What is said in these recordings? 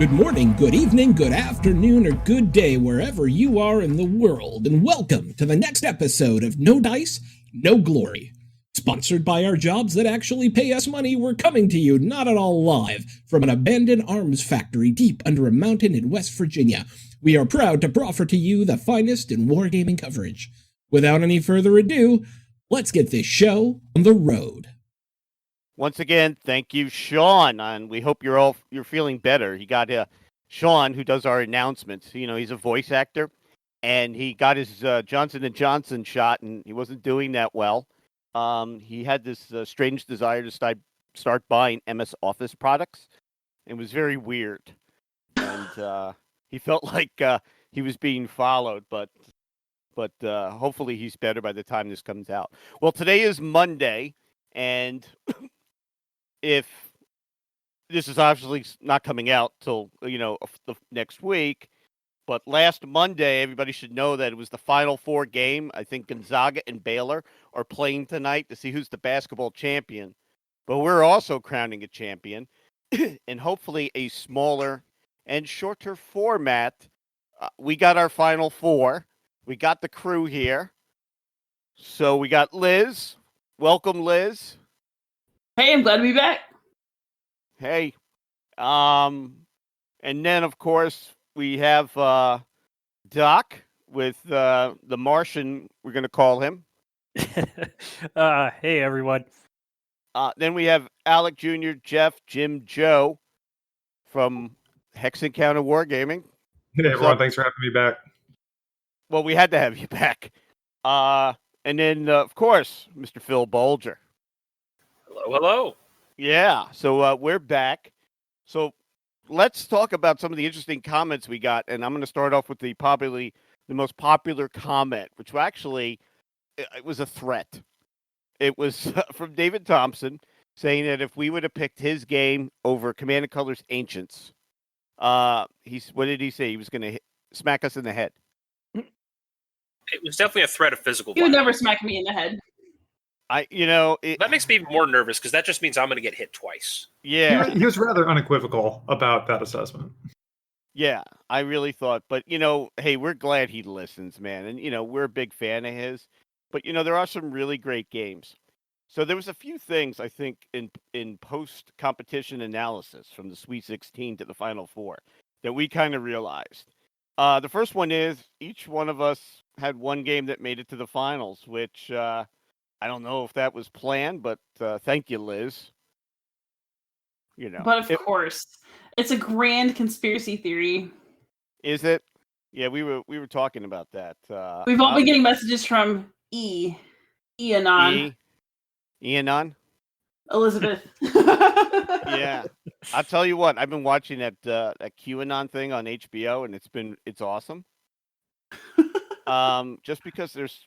Good morning, good evening, good afternoon, or good day wherever you are in the world, and welcome to the next episode of No Dice, No Glory. Sponsored by our jobs that actually pay us money, we're coming to you not at all live from an abandoned arms factory deep under a mountain in West Virginia. We are proud to proffer to you the finest in wargaming coverage. Without any further ado, let's get this show on the road. Once again, thank you, Sean, and we hope you're feeling better. You got Sean, who does our announcements. You know, he's a voice actor, and he got his Johnson & Johnson shot, and he wasn't doing that well. He had this strange desire to start buying MS Office products. It was very weird, and he felt like he was being followed, but hopefully he's better by the time this comes out. Well, today is Monday, and if this is obviously not coming out till, the next week, but last Monday, everybody should know that it was the Final Four game. I think Gonzaga and Baylor are playing tonight to see who's the basketball champion. But we're also crowning a champion, and hopefully a smaller and shorter format. We got our Final Four. We got the crew here. So we got Liz. Welcome, Liz. Hey, I'm glad to be back. Hey. And then, of course, we have Doc with the Martian, we're going to call him. Hey, everyone. Then we have Alec Jr., Jeff, Jim, Joe from Hex Encounter Wargaming. Hey, everyone. Thanks for having me back. Well, we had to have you back. And then, of course, Mr. Phil Bolger. Hello. Yeah, so we're back. So let's talk about some of the interesting comments we got, and I'm going to start off with the most popular comment, which actually it was a threat. It was from David Thompson saying that if we would have picked his game over Command and Colors Ancients, what did he say? He was going to smack us in the head. It was definitely a threat of physical He would violence. never smack me in the head. That makes me even more nervous because that just means I'm going to get hit twice. Yeah. He was rather unequivocal about that assessment. Yeah, I really thought. But, hey, we're glad he listens, man. And, we're a big fan of his. But, there are some really great games. So there was a few things, I think, in post-competition analysis from the Sweet 16 to the Final Four that we kind of realized. The first one is each one of us had one game that made it to the finals, which I don't know if that was planned, but thank you, Liz. But of course, it's a grand conspiracy theory. Is it? Yeah, we were talking about that. We've all been getting messages from Ianon. Ianon? Elizabeth. Yeah. I'll tell you what, I've been watching that QAnon thing on HBO, and it's awesome. Just because there's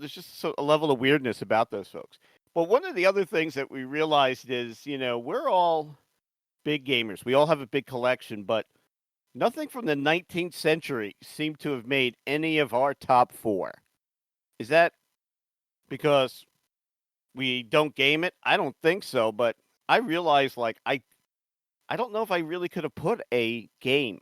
just a level of weirdness about those folks. But one of the other things that we realized is, we're all big gamers. We all have a big collection, but nothing from the 19th century seemed to have made any of our top four. Is that because we don't game it? I don't think so, but I realized, I don't know if I really could have put a game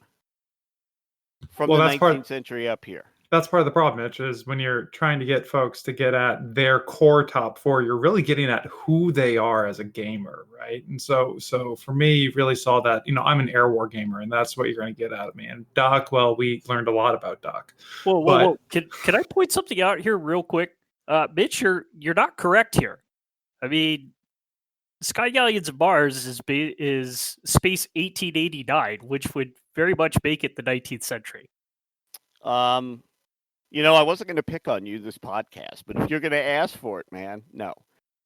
from the 19th century up here. That's part of the problem, Mitch, is when you're trying to get folks to get at their core top four, you're really getting at who they are as a gamer, right? And so for me, you really saw that, I'm an Air War gamer, and that's what you're going to get out of me. And Doc, well, we learned a lot about Doc. Whoa. Can I point something out here real quick? Mitch, you're not correct here. I mean, Sky Galleons of Mars is Space 1889, which would very much make it the 19th century. I wasn't going to pick on you this podcast, but if you're going to ask for it, man, no.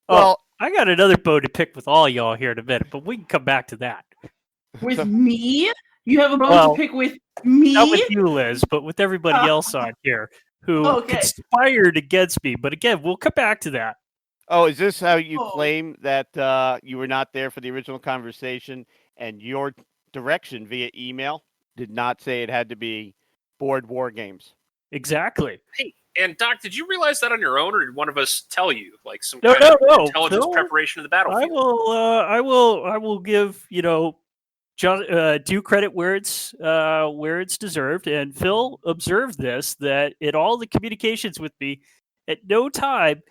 Well, I got another bone to pick with all y'all here in a minute, but we can come back to that. With me? You have a bone to pick with me? Not with you, Liz, but with everybody else on here who conspired against me. But again, we'll come back to that. Oh, is this how you claim that you were not there for the original conversation and your direction via email did not say it had to be board war games? Exactly. Hey, and Doc, did you realize that on your own, or did one of us tell you, like some kind of intelligence preparation of the battlefield? I will give due credit where it's deserved. And Phil observed this, that in all the communications with me, at no time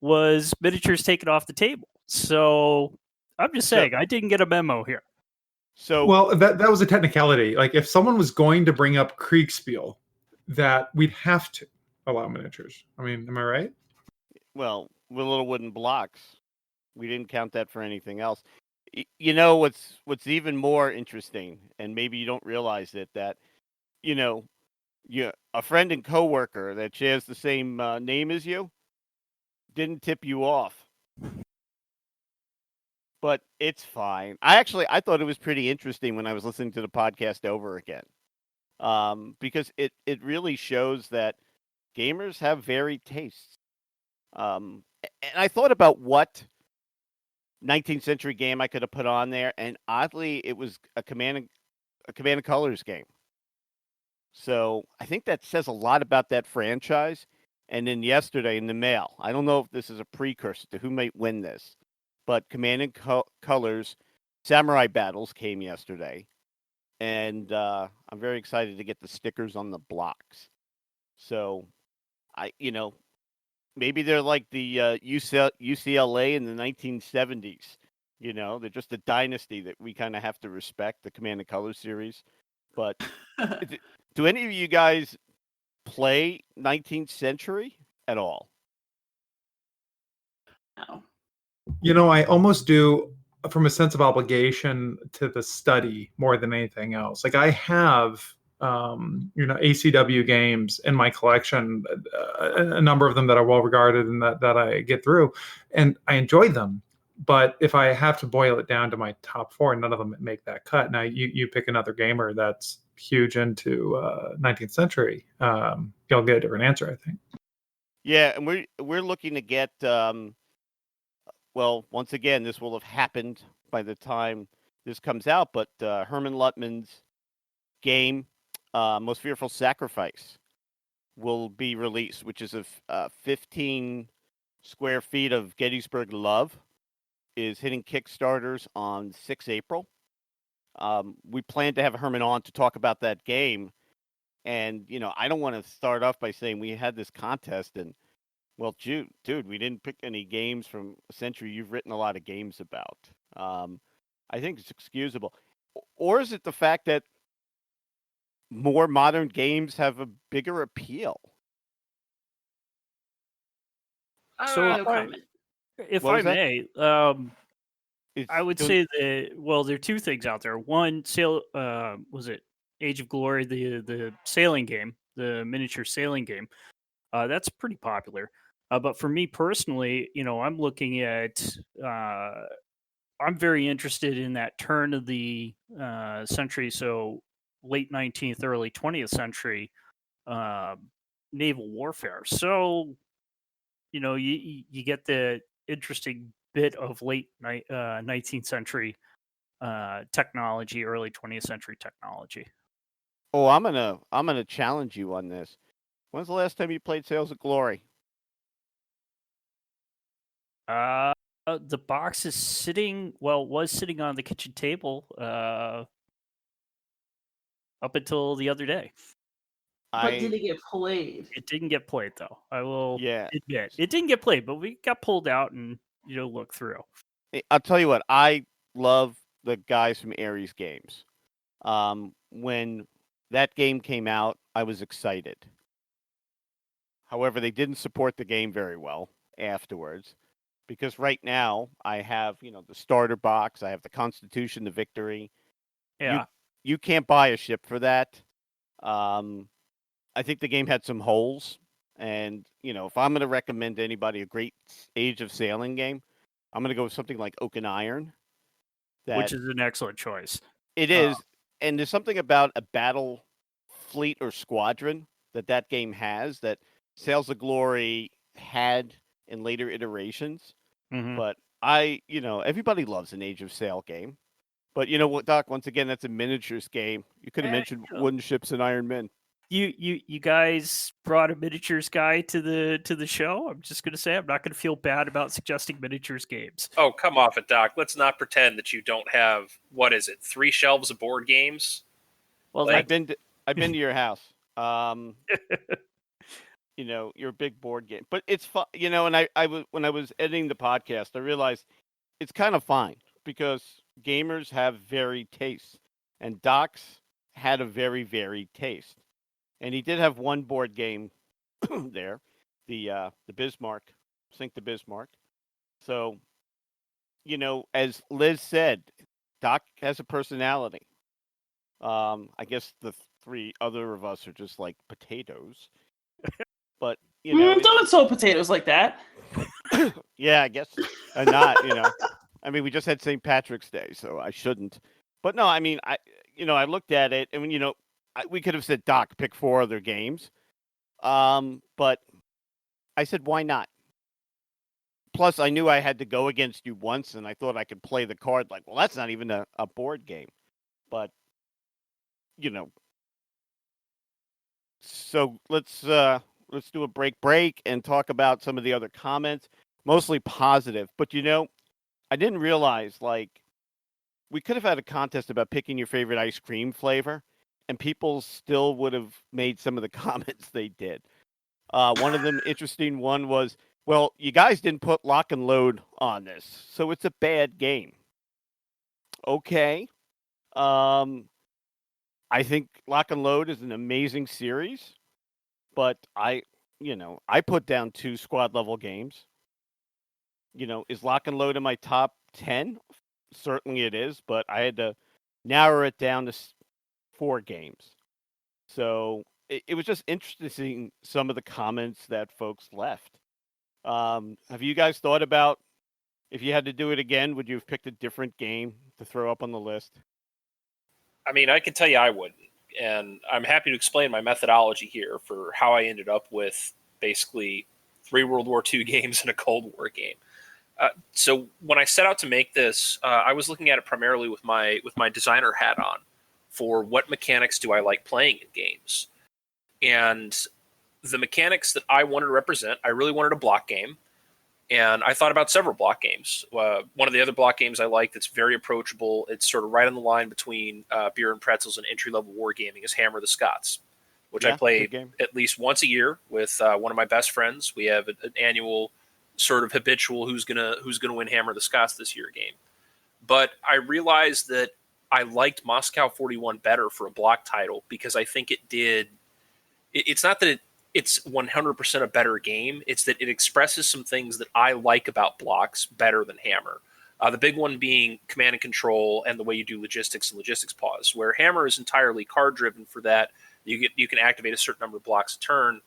was miniatures taken off the table. So I'm just saying, I didn't get a memo here. So well, that was a technicality. Like if someone was going to bring up Kriegspiel, that we'd have to allow miniatures. I mean, am I right? Well, with little wooden blocks, we didn't count that for anything else. You know what's even more interesting, and maybe you don't realize it, that a friend and coworker that shares the same name as you didn't tip you off. But it's fine. I thought it was pretty interesting when I was listening to the podcast over again, because it really shows that gamers have varied tastes. And I thought about what 19th century game I could have put on there, and oddly, it was a Command and Colors game. So I think that says a lot about that franchise. And then yesterday in the mail, I don't know if this is a precursor to who might win this, but Command and Colors Samurai Battles came yesterday, and I'm very excited to get the stickers on the blocks. So maybe they're like the UCLA in the 1970s. They're just a dynasty that we kind of have to respect, the Command and Colors series. But do any of you guys play 19th century at all? No. I almost do from a sense of obligation to the study more than anything else. Like I have ACW games in my collection, a number of them that are well regarded and that I get through, and I enjoy them. But if I have to boil it down to my top 4, none of them make that cut. Now you pick another gamer that's huge into 19th century, you'll get a different answer, I think. Yeah, and we're looking to get. Well, once again, this will have happened by the time this comes out, but Herman Luttman's game, Most Fearful Sacrifice, will be released, which is a 15 square feet of Gettysburg love, is hitting Kickstarters on 6 April. We plan to have Herman on to talk about that game. And, I don't want to start off by saying we had this contest and, well, dude, we didn't pick any games from a century you've written a lot of games about. I think it's excusable. Or is it the fact that more modern games have a bigger appeal? So No comment. if What I was that? may, I would say that, well, there are two things out there. One, was it Age of Glory, the sailing game, the miniature sailing game? That's pretty popular. But for me personally, I'm looking at, I'm very interested in that turn of the century, so late 19th, early 20th century naval warfare. So, you get the interesting bit of late 19th century technology, early 20th century technology. Oh, I'm gonna challenge you on this. When's the last time you played Sails of Glory? The box is was sitting on the kitchen table up until the other day. But did it get played? It didn't get played, though. I will Yeah. admit. It didn't get played, but we got pulled out and, looked through. I'll tell you what, I love the guys from Ares Games. When that game came out, I was excited. However, they didn't support the game very well afterwards, because right now I have, the starter box, I have the Constitution, the Victory. Yeah. You can't buy a ship for that. I think the game had some holes, and if I'm going to recommend to anybody a great Age of Sailing game, I'm going to go with something like Oak and Iron, which is an excellent choice. It is, and there's something about a battle fleet or squadron that game has that Sails of Glory had in later iterations. Mm-hmm. But everybody loves an Age of Sail game. But you know what, Doc? Once again, that's a miniatures game. You could have mentioned wooden ships and Iron Men. You guys brought a miniatures guy to the show. I'm just gonna say I'm not gonna feel bad about suggesting miniatures games. Oh, come off it, Doc. Let's not pretend that you don't have, what is it, 3 shelves of board games? Well, Like- I've been to your house. You're a big board game, but it's fun. And I was when I was editing the podcast, I realized it's kind of fine because gamers have varied tastes, and Doc's had a very varied taste, and he did have one board game there, the Bismarck, Sink the Bismarck. So, as Liz said, Doc has a personality. I guess the 3 other of us are just like potatoes. But don't insult potatoes like that. yeah, I guess not. I mean, we just had St. Patrick's Day, so I shouldn't. But no, I mean, I looked at it, and we could have said, Doc, pick 4 other games, but I said, why not? Plus, I knew I had to go against you once, and I thought I could play the card like, well, that's not even a board game, but So let's do a break and talk about some of the other comments, mostly positive. But I didn't realize we could have had a contest about picking your favorite ice cream flavor, and people still would have made some of the comments they did. One of them, interesting one, was, well, you guys didn't put Lock and Load on this, so it's a bad game. Okay. I think Lock and Load is an amazing series, but I put down 2 squad level games. Is Lock and Load in my top 10? Certainly it is, but I had to narrow it down to 4 games. So it was just interesting, some of the comments that folks left. Have you guys thought about, if you had to do it again, would you have picked a different game to throw up on the list? I mean, I can tell you I wouldn't. And I'm happy to explain my methodology here for how I ended up with basically 3 World War II games and a Cold War game. So when I set out to make this, I was looking at it primarily with my designer hat on for what mechanics do I like playing in games. And the mechanics that I wanted to represent, I really wanted a block game. And I thought about several block games. One of the other block games I like that's very approachable, it's sort of right on the line between beer and pretzels and entry-level wargaming, is Hammer the Scots, which I play at least once a year with one of my best friends. We have an annual sort of habitual who's gonna win Hammer the Scots this year game. But I realized that I liked Moscow 41 better for a block title because I think it did. It's not that it's 100% a better game. It's that it expresses some things that I like about blocks better than Hammer. The big one being command and control and the way you do logistics and logistics pause, where Hammer is entirely card driven for that. You can activate a certain number of blocks a turn.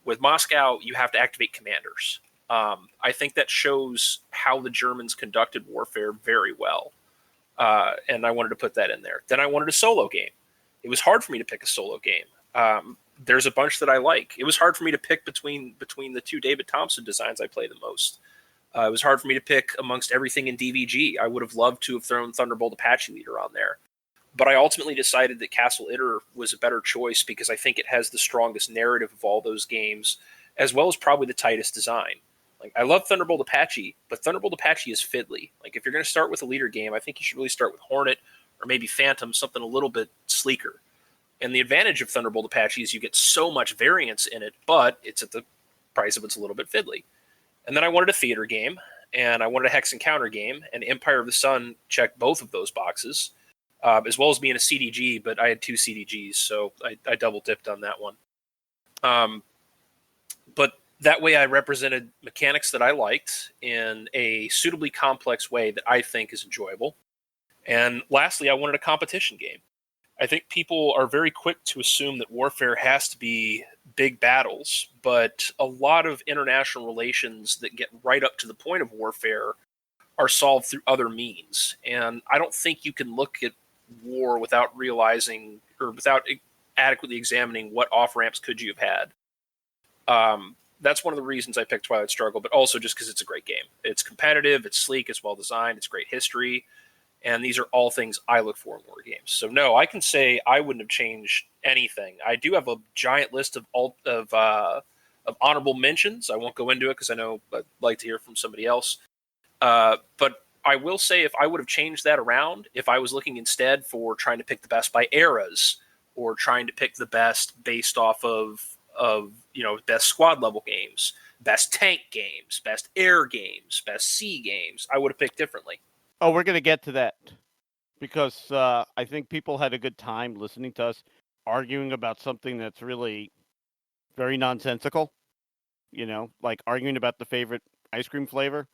With Moscow, you have to activate commanders. I think that shows how the Germans conducted warfare very well. And I wanted to put that in there. Then I wanted a solo game. It was hard for me to pick a solo game. There's a bunch that I like. It was hard for me to pick between the 2 David Thompson designs I play the most. It was hard for me to pick amongst everything in DVG. I would have loved to have thrown Thunderbolt Apache Leader on there. But I ultimately decided that Castle Itter was a better choice because I think it has the strongest narrative of all those games, as well as probably the tightest design. Like, I love Thunderbolt Apache, but Thunderbolt Apache is fiddly. Like, if you're going to start with a leader game, I think you should really start with Hornet or maybe Phantom, something a little bit sleeker. And the advantage of Thunderbolt Apache is you get so much variance in it, but it's at the price of it's a little bit fiddly. And then I wanted a theater game, and I wanted a Hex Encounter game, and Empire of the Sun checked both of those boxes, as well as being a CDG, but I had 2 CDGs, so I double dipped on that one. But that way I represented mechanics that I liked in a suitably complex way that I think is enjoyable. And lastly, I wanted a competition game. I think people are very quick to assume that warfare has to be big battles, but a lot of international relations that get right up to the point of warfare are solved through other means. And I don't think you can look at war without realizing or without adequately examining what off-ramps could you have had. That's one of the reasons I picked Twilight Struggle, but also just because it's a great game. It's competitive, it's sleek, it's well-designed, it's great history. And these are all things I look for in war games. So no, I can say I wouldn't have changed anything. I do have a giant list of honorable mentions. I won't go into it because I know I'd like to hear from somebody else. But I will say if I would have changed that around, if I was looking instead for trying to pick the best by eras or trying to pick the best based off of best squad level games, best tank games, best air games, best sea games, I would have picked differently. Oh, we're going to get to that because I think people had a good time listening to us arguing about something that's really very nonsensical, like arguing about the favorite ice cream flavor.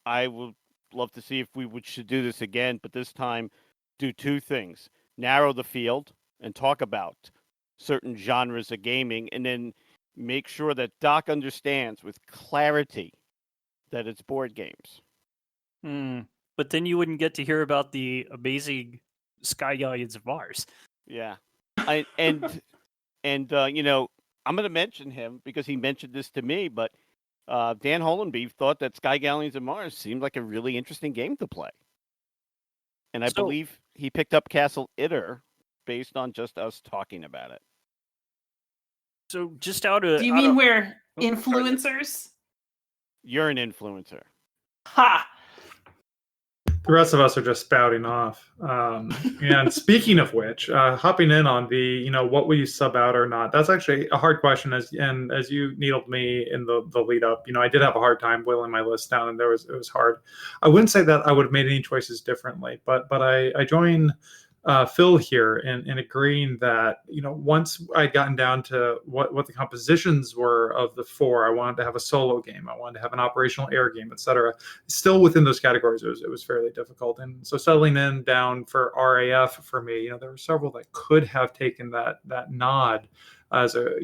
I would love to see if we should do this again, but this time do two things. Narrow the field and talk about certain genres of gaming, and then make sure that Doc understands with clarity that it's board games. But then you wouldn't get to hear about the amazing Sky Galleons of Mars. Yeah. I'm going to mention him because he mentioned this to me, but Dan Holenby thought that Sky Galleons of Mars seemed like a really interesting game to play. And I believe he picked up Castle Itter based on just us talking about it. So just out of... Do you mean we're influencers? You're an influencer. Ha! The rest of us are just spouting off. And speaking of which, hopping in on the, what will you sub out or not? That's actually a hard question. As you needled me in the lead up, I did have a hard time whittling my list down, and it was hard. I wouldn't say that I would have made any choices differently, but I join Phil here in agreeing that once I'd gotten down to what the compositions were of the four, I wanted to have a solo game, I wanted to have an operational air game, etc. Still within those categories, it was fairly difficult, and so settling in down for RAF for me, there were several that could have taken that nod as a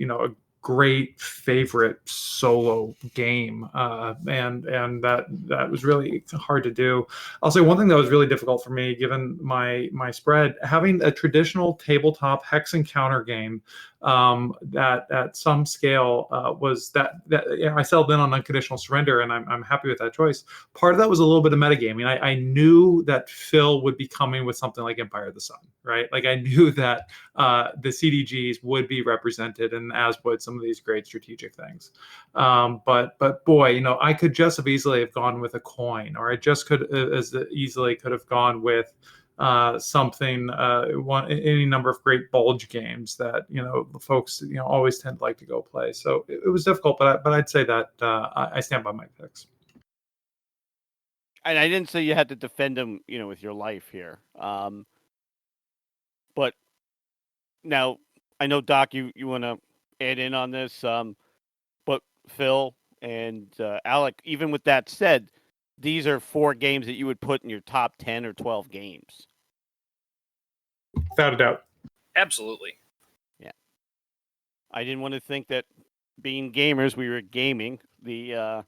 great favorite solo game, and that was really hard to do. I'll say one thing that was really difficult for me, given my spread, having a traditional tabletop hex and counter game that at some scale was that I settled in on Unconditional Surrender, and I'm happy with that choice. Part of that was a little bit of metagaming. I knew that Phil would be coming with something like Empire of the Sun, right? Like I knew that the CDGs would be represented, and as would some of these great strategic things. But boy, I could just have easily have gone with a coin, or I just could as easily could have gone with something, any number of great bulge games that folks always tend to like to go play. So it was difficult, but I'd say that I stand by my picks. And I didn't say you had to defend them, with your life here. But now I know Doc, you want to add in on this, but Phil and Alec, even with that said, these are 4 games that you would put in your top 10 or 12 games. Without a doubt. Absolutely. Yeah. I didn't want to think that being gamers, we were gaming the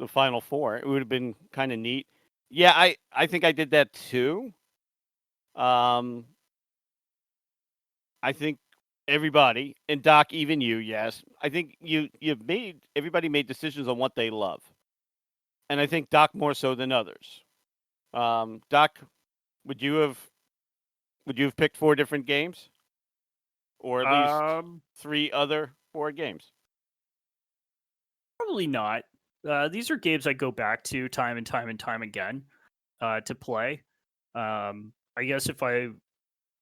Final Four. It would have been kind of neat. Yeah, I think I did that too. I think everybody, and Doc, even you, yes. I think everybody made decisions on what they love. And I think Doc more so than others. Doc, would you have picked 4 different games? Or at least 3 other board games? Probably not. These are games I go back to time and time again to play. I guess if I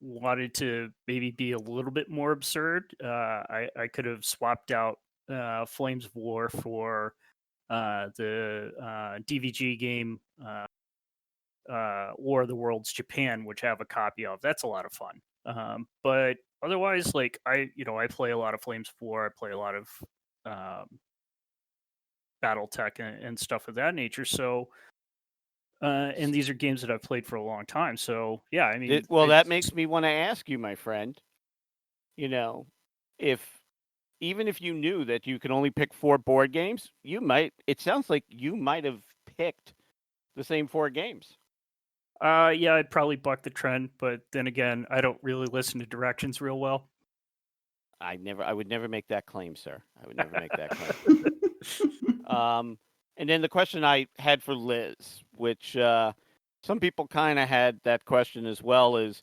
wanted to maybe be a little bit more absurd, I could have swapped out Flames of War for the DVG game War of the Worlds Japan, which I have a copy of. That's a lot of fun. But otherwise, like I play a lot of Flames of War. I play a lot of BattleTech and stuff of that nature. So, and these are games that I've played for a long time. So, yeah, I mean, that makes me want to ask you, my friend. Even if you knew that you could only pick 4 board games, it sounds like you might have picked the same 4 games. Yeah, I'd probably buck the trend, but then again, I don't really listen to directions real well. I would never make that claim, sir. I would never make that claim. And then the question I had for Liz, which some people kind of had that question as well. Is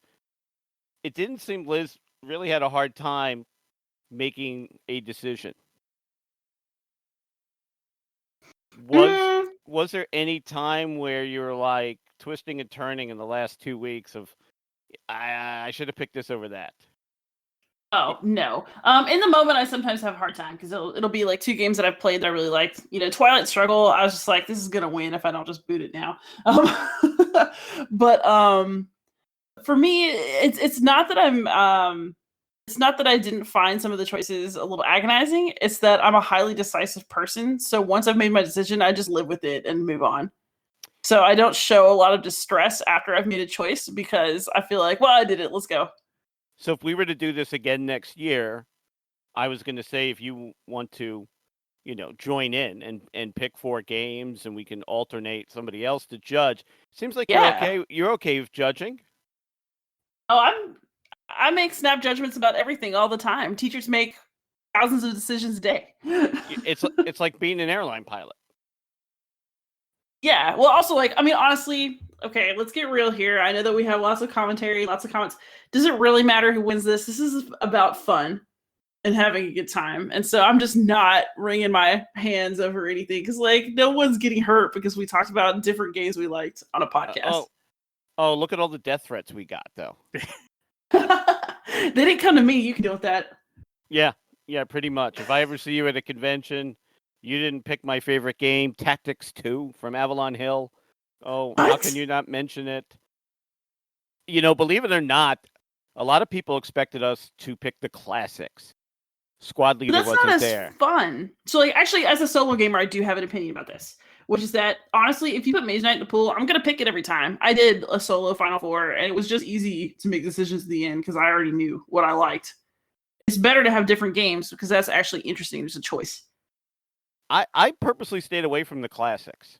it didn't seem Liz really had a hard time making a decision. Was there any time where you were like twisting and turning in the last 2 weeks of I should have picked this over that? Oh no. In the moment, I sometimes have a hard time because it'll be like 2 games that I've played that I really liked. Twilight Struggle. I was just like, this is gonna win if I don't just boot it now. But for me, it's not that it's not that I didn't find some of the choices a little agonizing. It's that I'm a highly decisive person. So once I've made my decision, I just live with it and move on. So I don't show a lot of distress after I've made a choice because I feel like, well, I did it. Let's go. So if we were to do this again next year, I was going to say if you want to, join in and pick 4 games and we can alternate somebody else to judge. Seems like you're okay with judging. Oh, I make snap judgments about everything all the time. Teachers make thousands of decisions a day. It's like being an airline pilot. Yeah. Well, also, honestly, okay, let's get real here. I know that we have lots of commentary, lots of comments. Does it really matter who wins this? This is about fun and having a good time. And so I'm just not wringing my hands over anything because, no one's getting hurt because we talked about different games we liked on a podcast. Oh, look at all the death threats we got, though. They didn't come to me. You can deal with that. Yeah, pretty much. If I ever see you at a convention, you didn't pick my favorite game, Tactics 2 from Avalon Hill. Oh, what? How can you not mention it? Believe it or not, a lot of people expected us to pick the classics. Squad Leader wasn't there. That's not as fun. So, actually, as a solo gamer, I do have an opinion about this, which is that, honestly, if you put Mage Knight in the pool, I'm going to pick it every time. I did a solo Final Four, and it was just easy to make decisions at the end because I already knew what I liked. It's better to have different games because that's actually interesting. There's a choice. I purposely stayed away from the classics.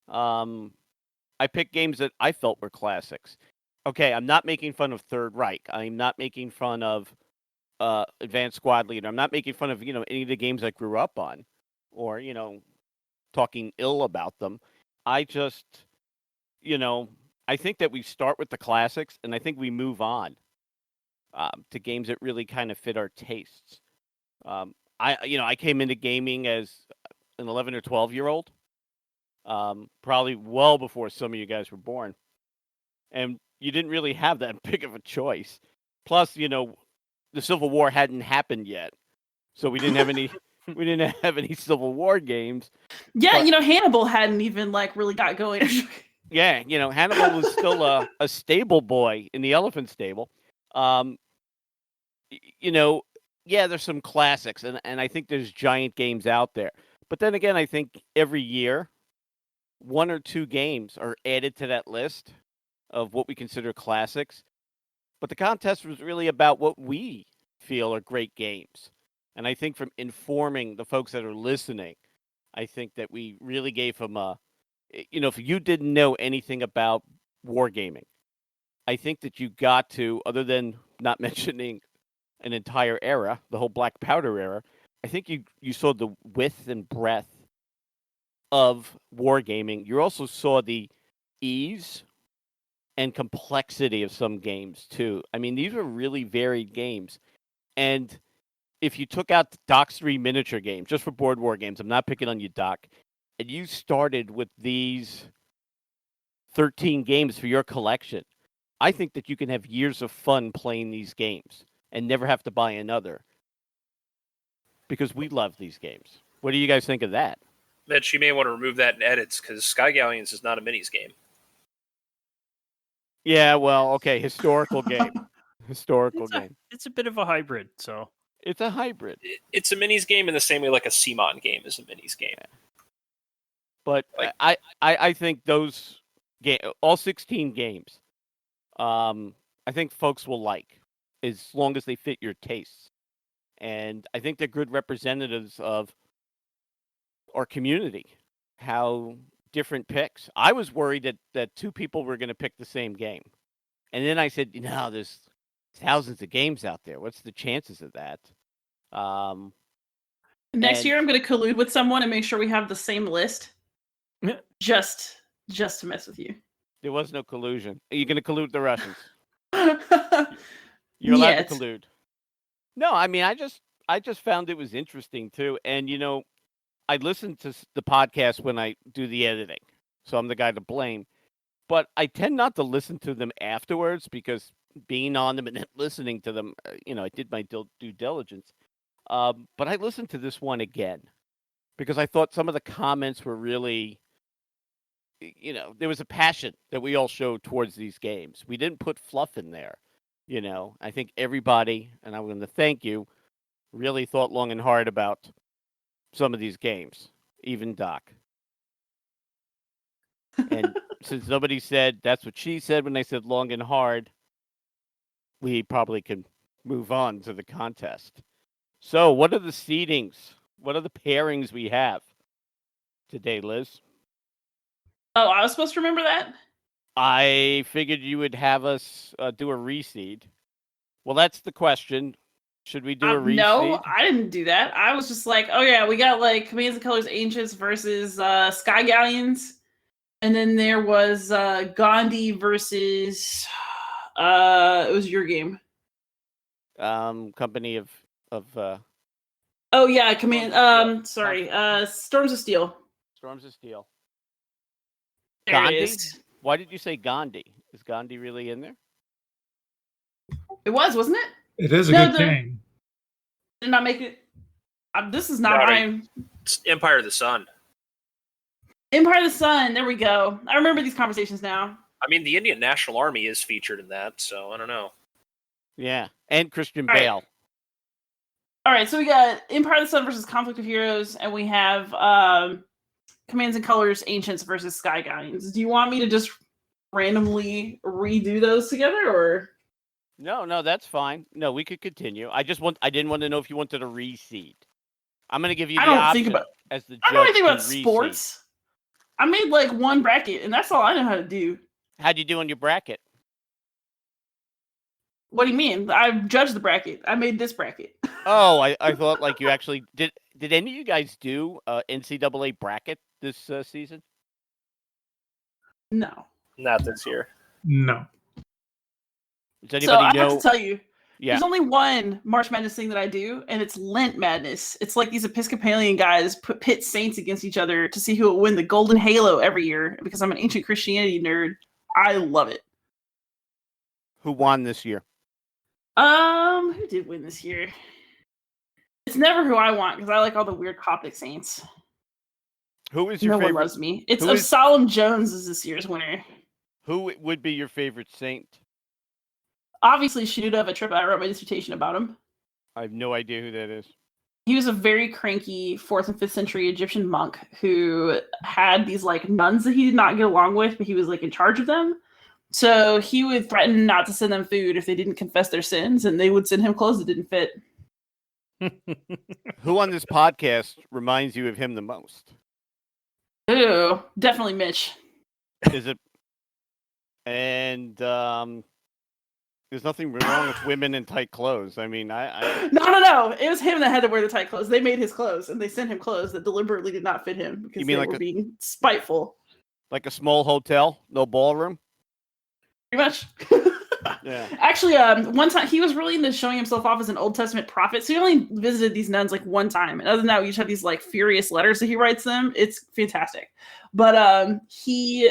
I picked games that I felt were classics. Okay, I'm not making fun of Third Reich. I'm not making fun of Advanced Squad Leader. I'm not making fun of, any of the games I grew up on or, talking ill about them. I just, I think that we start with the classics and I think we move on to games that really kind of fit our tastes. I came into gaming as an 11 or 12-year-old, probably well before some of you guys were born. And you didn't really have that big of a choice. Plus, the Civil War hadn't happened yet. So we didn't have any Civil War games. Yeah, Hannibal hadn't even really got going. Yeah, Hannibal was still a stable boy in the elephant stable. Yeah, there's some classics, and I think there's giant games out there. But then again, I think every year, 1 or 2 games are added to that list of what we consider classics. But the contest was really about what we feel are great games. And I think from informing the folks that are listening, I think that we really gave them if you didn't know anything about wargaming, I think that you got to, other than not mentioning an entire era, the whole Black Powder era, I think you saw the width and breadth of wargaming. You also saw the ease and complexity of some games, too. I mean, these were really varied games. And if you took out the Docs 3 miniature games, just for board war games, I'm not picking on you, Doc, and you started with these 13 games for your collection, I think that you can have years of fun playing these games and never have to buy another because we love these games. What do you guys think of that? Mitch, you may want to remove that in edits because Sky Galleons is not a minis game. Yeah, well, okay, historical game. Historical game. It's a bit of a hybrid, so. It's a hybrid. It's a minis game in the same way like a CMON game is a minis game. But I think those all 16 games, I think folks will like as long as they fit your tastes. And I think they're good representatives of our community, how different picks. I was worried that 2 people were going to pick the same game. And then I said, there's thousands of games out there. What's the chances of that? Next year, I'm going to collude with someone and make sure we have the same list. Just to mess with you. There was no collusion. Are you going to collude with the Russians? You're allowed Yet. to collude. No, I mean, I just found it was interesting too. And I listen to the podcast when I do the editing, so I'm the guy to blame. But I tend not to listen to them afterwards because being on them and then listening to them, I did my due diligence. But I listened to this one again because I thought some of the comments were really, there was a passion that we all showed towards these games. We didn't put fluff in there. I think everybody, and I'm going to thank you, really thought long and hard about some of these games, even Doc. And since nobody said that's what she said when I said long and hard, we probably can move on to the contest. So, what are the seedings? What are the pairings we have today, Liz? Oh, I was supposed to remember that? I figured you would have us do a reseed. Well, that's the question. Should we do a reseed? No, I didn't do that. I was just like, oh yeah, we got like Commands and Colors Ancients versus Sky Galleons. And then there was Gandhi versus it was your game. Company of oh yeah, Command Steel. Storms of Steel. Storms of Steel. There Gandhi? it is. Why did you say Gandhi? Is Gandhi really in there? It was, wasn't it? It is a good game. Did not make it. This is not No, mine. It's Empire of the Sun. Empire of the Sun. There we go. I remember these conversations now. I mean, the Indian National Army is featured in that, so I don't know. Yeah, and Christian All right. Bale. All right, so we got Empire of the Sun versus Conflict of Heroes, and we have Commands and Colors Ancients versus Sky Galleons. Do you want me to just randomly redo those together, or? No, that's fine. No, we could continue. I didn't want to know if you wanted a reseed. I'm going to give you the option as the judge. I don't really think about to reseed. sports. I made like one bracket, and that's all I know how to do. How'd you do on your bracket? What do you mean? I judged the bracket. I made this bracket. Oh, I thought like you actually did. Did any of you guys do NCAA bracket this season? No. Not this year. No. Does So anybody I know? have to tell you, Yeah. there's only one March Madness thing that I do, and it's Lent Madness. It's like these Episcopalian guys pit saints against each other to see who will win the Golden Halo every year. Because I'm an ancient Christianity nerd, I love it. Who won this year? Who did win this year? It's never who I want because I like all the weird Coptic saints. Who is your No favorite? one loves me. It's who is- Absalom Jones is this year's winner. Who would be your favorite saint? Obviously, Shenouda of a trip. I wrote my dissertation about him. I have no idea who that is. He was a very cranky 4th and 5th century Egyptian monk who had these like nuns that he did not get along with, but he was like in charge of them. So he would threaten not to send them food if they didn't confess their sins, and they would send him clothes that didn't fit. Who on this podcast reminds you of him the most? Ooh, definitely Mitch. Is it? And there's nothing wrong with women in tight clothes. I mean, I No. It was him that had to wear the tight clothes. They made his clothes, and they sent him clothes that deliberately did not fit him because You mean they like were a- being spiteful. like a small hotel, no ballroom. Pretty much. Yeah. Actually, one time he was really into showing himself off as an Old Testament prophet. So he only visited these nuns like one time. And other than that, we just have these like furious letters that he writes them. It's fantastic. But he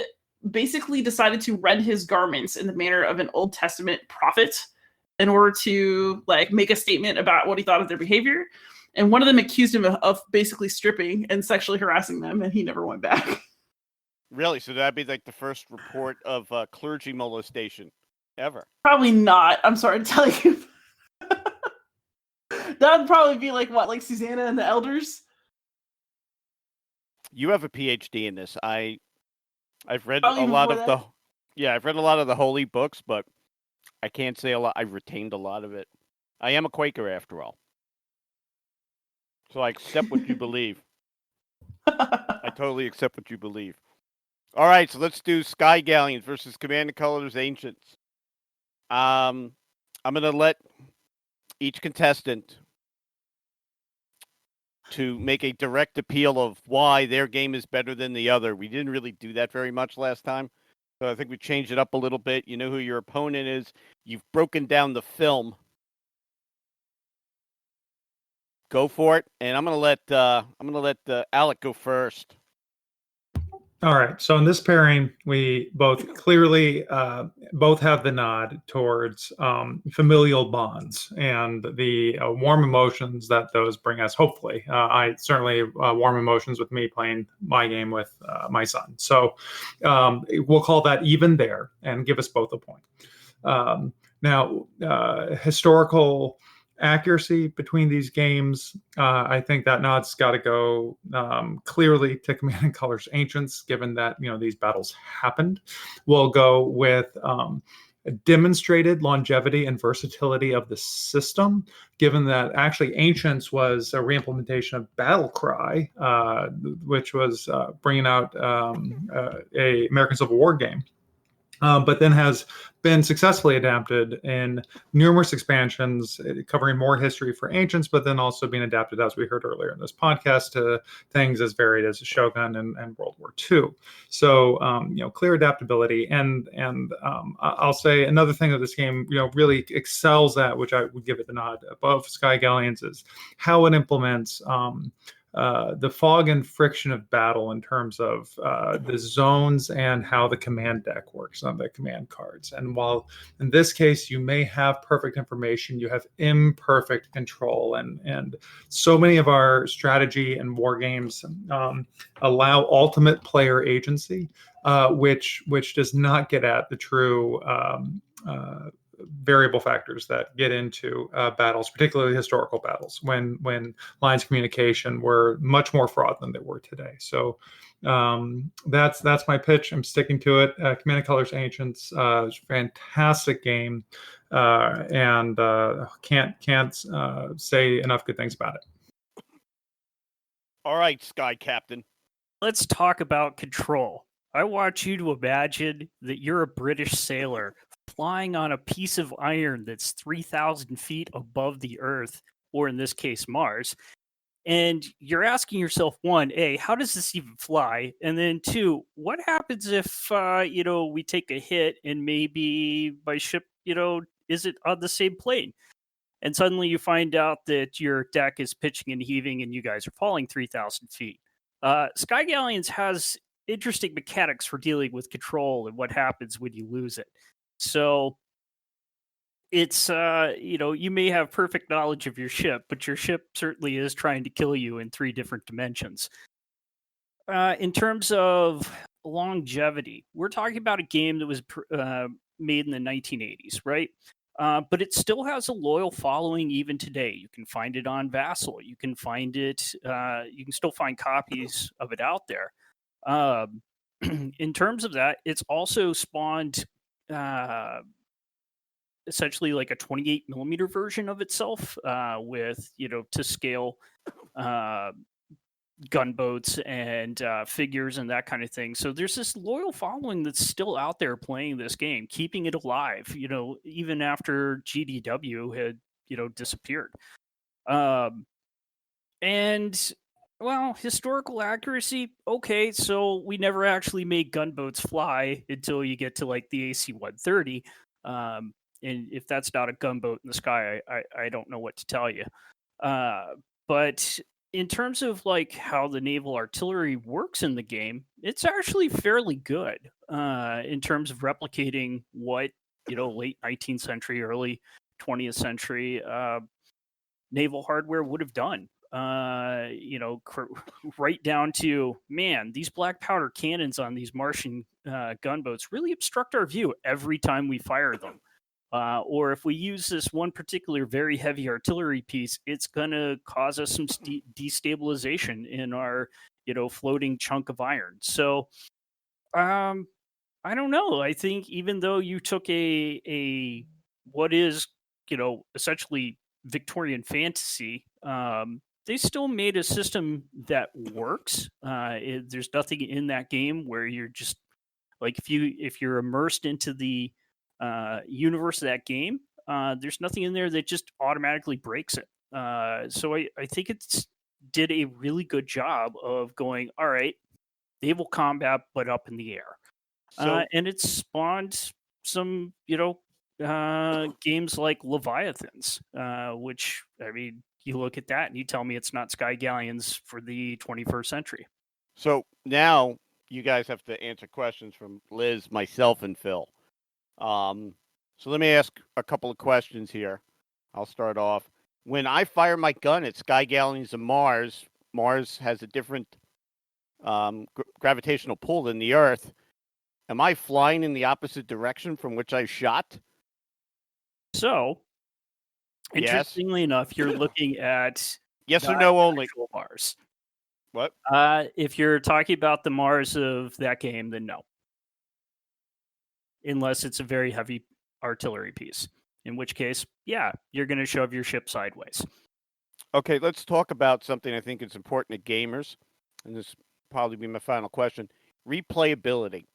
basically decided to rend his garments in the manner of an Old Testament prophet in order to like make a statement about what he thought of their behavior. And one of them accused him of basically stripping and sexually harassing them, and he never went back. Really? So that'd be like the first report of clergy molestation ever. Probably not. I'm sorry to tell you. That would probably be like what, like Susanna and the Elders? You have a PhD in this. I've read Probably a lot of before that. I've read a lot of the holy books, but I can't say a lot. I've retained a lot of it. I am a Quaker after all. So I accept what you believe. I totally accept what you believe. All right, so let's do Sky Galleons versus Command and Colors Ancients. I'm going to let each contestant to make a direct appeal of why their game is better than the other. We didn't really do that very much last time, So I think we changed it up a little bit. You know who your opponent is. You've broken down the film. Go for it, and I'm gonna let Alec go first. All right. So in this pairing, we both clearly both have the nod towards familial bonds and the warm emotions that those bring us. Hopefully, I certainly warm emotions with me playing my game with my son. So we'll call that even there and give us both a point. Now, historical accuracy between these games, I think that nod's got to go clearly to Command and Colors Ancients, given that these battles happened. We'll go with demonstrated longevity and versatility of the system, given that actually Ancients was a reimplementation of Battlecry, which was bringing out a American Civil War game. But then has been successfully adapted in numerous expansions covering more history for Ancients, but then also being adapted, as we heard earlier in this podcast, to things as varied as Shogun and World War II. So, clear adaptability. And I'll say another thing that this game, really excels at, which I would give it the nod above Sky Galleons, is how it implements the fog and friction of battle in terms of the zones and how the command deck works on the command cards. And while in this case you may have perfect information, you have imperfect control. And so many of our strategy and war games allow ultimate player agency, which does not get at the true variable factors that get into battles, particularly historical battles, when lines of communication were much more fraught than they were today. So that's my pitch. I'm sticking to it. Command and Colors Ancients, fantastic game, and can't say enough good things about it. All right, Sky Captain. Let's talk about control. I want you to imagine that you're a British sailor flying on a piece of iron that's 3,000 feet above the Earth, or in this case, Mars. And you're asking yourself, one, A, how does this even fly? And then two, what happens if, we take a hit and maybe my ship, isn't on the same plane? And suddenly you find out that your deck is pitching and heaving and you guys are falling 3,000 feet. Sky Galleons has interesting mechanics for dealing with control and what happens when you lose it. So it's, you may have perfect knowledge of your ship, but your ship certainly is trying to kill you in 3 different dimensions. In terms of longevity, we're talking about a game that was made in the 1980s, right? But it still has a loyal following even today. You can find it on Vassal. You can find it, you can still find copies of it out there. In terms of that, it's also spawned essentially like a 28 millimeter version of itself with, to scale gunboats and figures and that kind of thing. So there's this loyal following that's still out there playing this game, keeping it alive, even after GDW had, disappeared. And well, historical accuracy, okay, so we never actually made gunboats fly until you get to like the AC-130. And if that's not a gunboat in the sky, I don't know what to tell you. But in terms of like how the naval artillery works in the game, it's actually fairly good in terms of replicating what, late 19th century, early 20th century naval hardware would have done. Right down to, man, these black powder cannons on these Martian gunboats really obstruct our view every time we fire them. Or if we use this one particular very heavy artillery piece, it's going to cause us some destabilization in our, floating chunk of iron. So, I don't know. I think even though you took a what is, essentially Victorian fantasy, they still made a system that works. There's nothing in that game where you're just like, if you're immersed into the universe of that game, there's nothing in there that just automatically breaks it. So I think it's did a really good job of going, all right, naval combat, but up in the air. So and it's spawned some, games like Leviathans, which, I mean, you look at that and you tell me it's not Sky Galleons for the 21st century. So now you guys have to answer questions from Liz, myself, and Phil. So let me ask a couple of questions here. I'll start off. When I fire my gun at Sky Galleons of Mars, Mars has a different gravitational pull than the Earth. Am I flying in the opposite direction from which I shot? So, Yes. interestingly enough, you're looking at Yes or no only. actual Mars. What? If you're talking about the Mars of that game, then no. Unless it's a very heavy artillery piece. In which case, yeah, you're going to shove your ship sideways. Okay, let's talk about something I think is important to gamers, and this will probably be my final question. Replayability.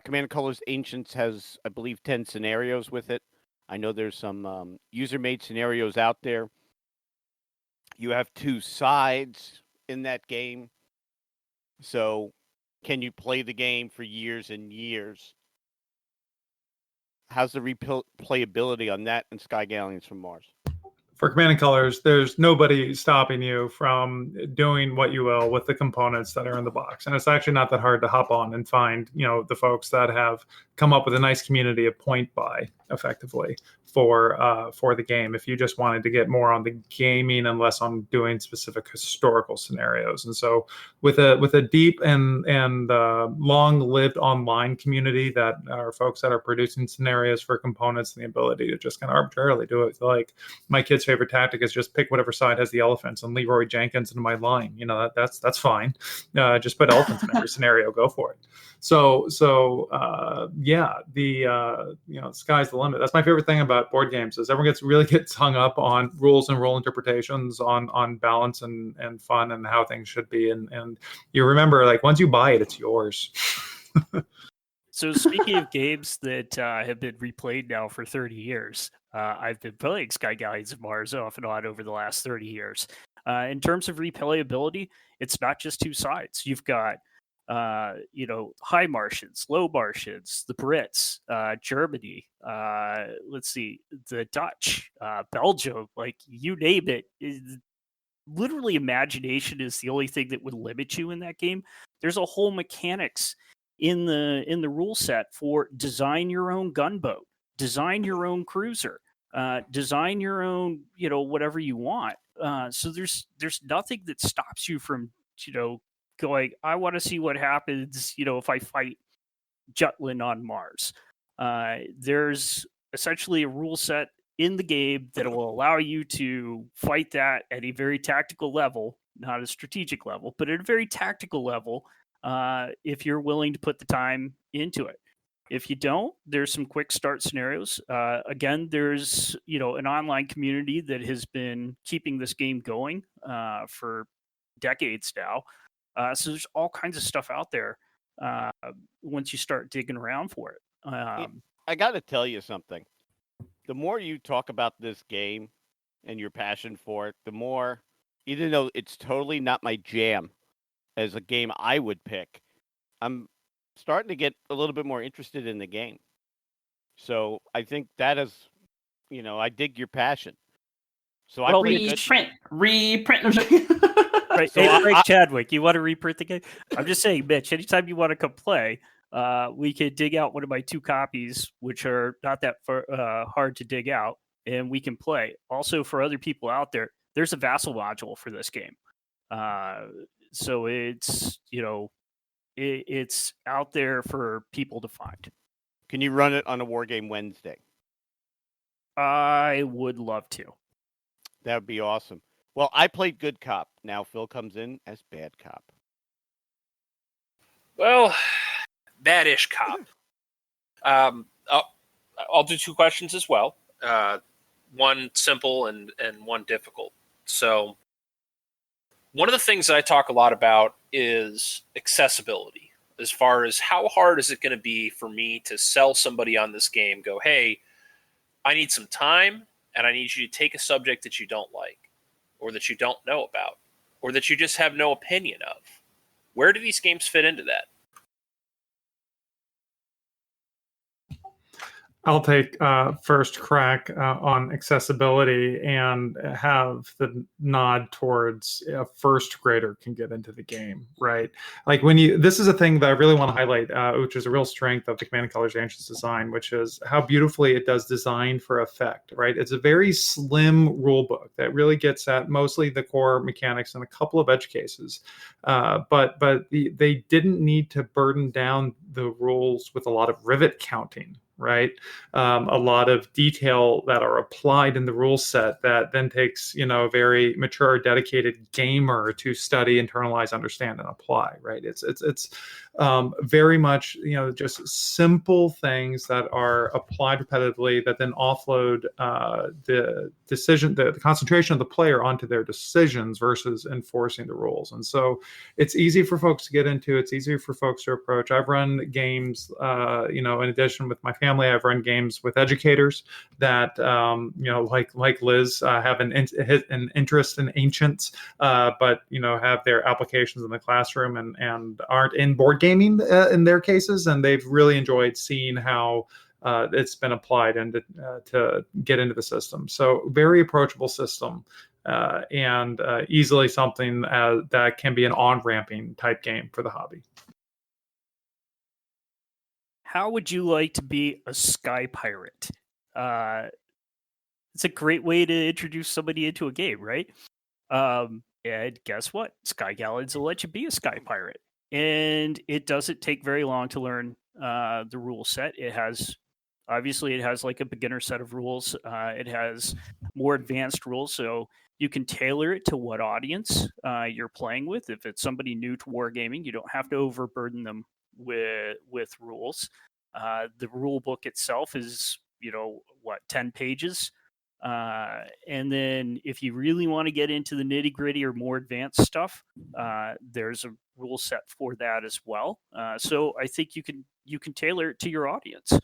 Command & Colors Ancients has, I believe, 10 scenarios with it. I know there's some user-made scenarios out there. You have 2 sides in that game. So can you play the game for years and years? How's the replayability on that and Sky Galleons from Mars? For Command & Colors, there's nobody stopping you from doing what you will with the components that are in the box. And it's actually not that hard to hop on and find, the folks that have come up with a nice community of point buy effectively for the game. If you just wanted to get more on the gaming and less on doing specific historical scenarios. And so with a deep and long-lived online community that are folks that are producing scenarios for components and the ability to just kind of arbitrarily do it. Like my kid's favorite tactic is just pick whatever side has the elephants and Leroy Jenkins into my line. That's fine. Just put elephants in every scenario. Go for it. So sky's the limit. That's my favorite thing about board games is everyone gets hung up on rules and rule interpretations, on balance and fun and how things should be. And you remember, like, once you buy it, it's yours. So speaking of games that have been replayed now for 30 years, I've been playing Sky Galleons of Mars off and on over the last 30 years. In terms of replayability, it's not just 2 sides. You've got high Martians, low Martians, the Brits, Germany, let's see, the Dutch, Belgium, like you name it. Literally imagination is the only thing that would limit you in that game. There's a whole mechanics in the rule set for design your own gunboat, design your own cruiser, design your own, whatever you want. So there's nothing that stops you from, going, I want to see what happens, if I fight Jutland on Mars. There's essentially a rule set in the game that will allow you to fight that at a very tactical level, not a strategic level, but at a very tactical level, if you're willing to put the time into it. If you don't, there's some quick start scenarios. Again, there's an online community that has been keeping this game going for decades now. So there's all kinds of stuff out there once you start digging around for it. I got to tell you something. The more you talk about this game and your passion for it, the more, even though it's totally not my jam as a game I would pick, I'm starting to get a little bit more interested in the game. So I think that is, I dig your passion. So I reprint. Right, So hey, Frank Chadwick, you want to reprint the game? I'm just saying, Mitch, anytime you want to come play, we could dig out one of my 2 copies, which are not that hard to dig out, and we can play. Also, for other people out there, there's a Vassal module for this game. So it's, it's out there for people to find. Can you run it on a War Game Wednesday? I would love to. That would be awesome. Well, I played good cop. Now Phil comes in as bad cop. Well, bad-ish cop. I'll do 2 questions as well. One simple and one difficult. So one of the things that I talk a lot about is accessibility. As far as how hard is it going to be for me to sell somebody on this game, go, hey, I need some time, and I need you to take a subject that you don't like, or that you don't know about, or that you just have no opinion of. Where do these games fit into that? I'll take first crack on accessibility and have the nod towards a first grader can get into the game, right? Like this is a thing that I really want to highlight, which is a real strength of the Command & Colors Ancients design, which is how beautifully it does design for effect, right? It's a very slim rule book that really gets at mostly the core mechanics and a couple of edge cases. But they didn't need to burden down the rules with a lot of rivet counting, right? A lot of detail that are applied in the rule set that then takes, a very mature, dedicated gamer to study, internalize, understand, and apply, right? It's very much, just simple things that are applied repetitively that then offload the decision, the concentration of the player onto their decisions versus enforcing the rules. And so it's easy for folks to get into. It's easy for folks to approach. I've run games, in addition with my family, I've run games with educators that, like Liz, have an interest in ancients, but, have their applications in the classroom and aren't in board gaming in their cases. And they've really enjoyed seeing how it's been applied and to get into the system. So very approachable system. And easily something that can be an on-ramping type game for the hobby. How would you like to be a sky pirate? It's a great way to introduce somebody into a game, right? And guess what? Sky Galleons will let you be a sky pirate. And it doesn't take very long to learn the rule set. It has like a beginner set of rules. It has more advanced rules, so you can tailor it to what audience you're playing with. If it's somebody new to wargaming, you don't have to overburden them with rules. The rule book itself is 10 pages, and then if you really want to get into the nitty gritty or more advanced stuff, there's a rule set for that as well. So I think you can tailor it to your audience.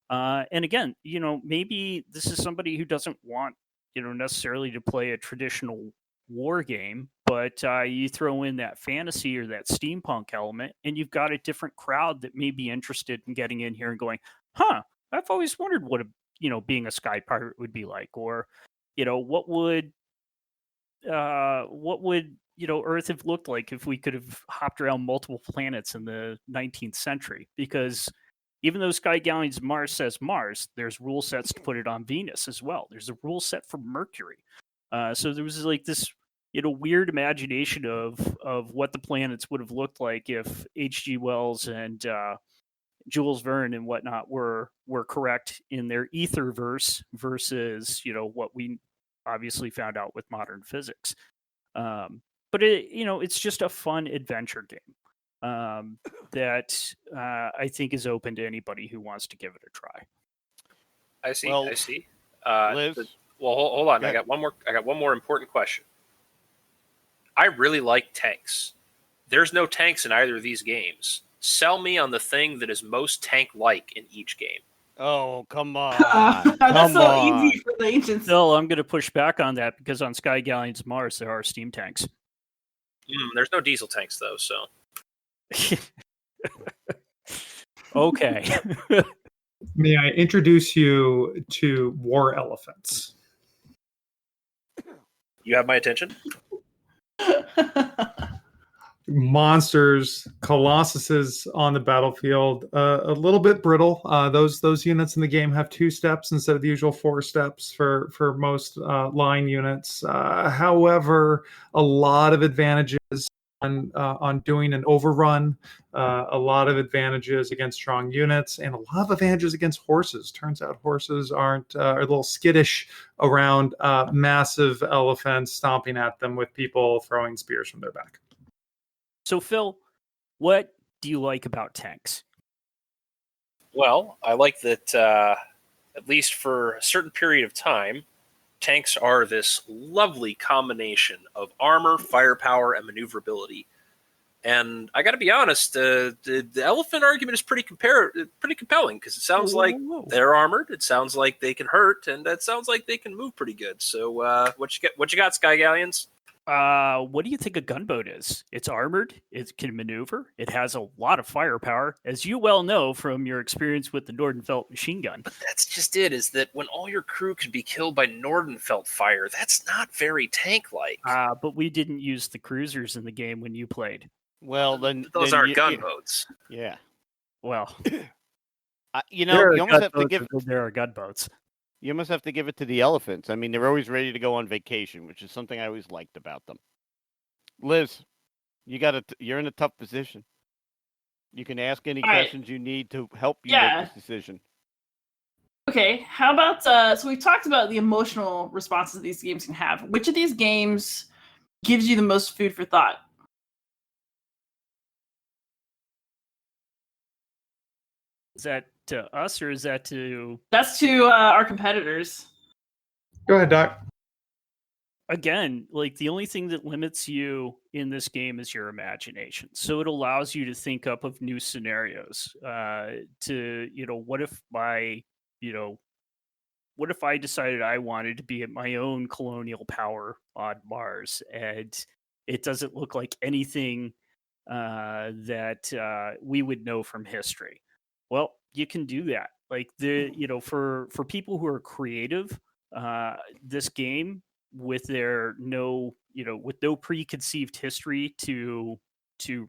And again, maybe this is somebody who doesn't want necessarily to play a traditional war game, but you throw in that fantasy or that steampunk element, and you've got a different crowd that may be interested in getting in here and going, I've always wondered what being a sky pirate would be like, or what would Earth have looked like if we could have hopped around multiple planets in the 19th century? Because even though Sky Galleons Mars says Mars, there's rule sets to put it on Venus as well. There's a rule set for Mercury. So there was like this weird imagination of what the planets would have looked like if H.G. Wells and Jules Verne and whatnot were correct in their Etherverse versus what we obviously found out with modern physics. But it's just a fun adventure game that I think is open to anybody who wants to give it a try. I see. Well, I see. Liz? Well, hold on. Yeah. I got one more important question. I really like tanks. There's no tanks in either of these games. Sell me on the thing that is most tank-like in each game. Oh, come on. That's Come so on. easy for the ancients. Still, I'm going to push back on that because on Sky Galleons Mars, there are steam tanks. There's no diesel tanks, though, so... Okay. May I introduce you to war elephants? You have my attention? Monsters, colossuses on the battlefield, a little bit brittle. Those units in the game have 2 steps instead of the usual 4 steps for most line units. However, a lot of advantages on doing an overrun, a lot of advantages against strong units, and a lot of advantages against horses. Turns out horses are a little skittish around massive elephants stomping at them with people throwing spears from their back. So, Phil, what do you like about tanks? Well, I like that, at least for a certain period of time, tanks are this lovely combination of armor, firepower, and maneuverability. And I got to be honest, the elephant argument is pretty compelling because it sounds like they're armored, it sounds like they can hurt, and that sounds like they can move pretty good. So, what you got, Sky Galleons? What do you think a gunboat is? It's armored. It can maneuver. It has a lot of firepower, as you well know from your experience with the Nordenfelt machine gun. But that's just it, is that when all your crew can be killed by Nordenfelt fire, that's not very tank-like. But we didn't use the cruisers in the game when you played. Well, then Those then aren't gunboats. Yeah. Well, You know, you almost have to give there are gunboats. you almost have to give it to the elephants. I mean, they're always ready to go on vacation, which is something I always liked about them. Liz, you're in a tough position. You can ask any All right. questions you need to help you Yeah. make this decision. Okay, how about so we've talked about the emotional responses these games can have. Which of these games gives you the most food for thought? Is that to us or is that to... That's to our competitors. Go ahead, Doc. Again, like the only thing that limits you in this game is your imagination. So it allows you to think up of new scenarios. What if I decided I wanted to be at my own colonial power on Mars, and it doesn't look like anything that we would know from history? Well, you can do that. Like for people who are creative, this game with no preconceived history to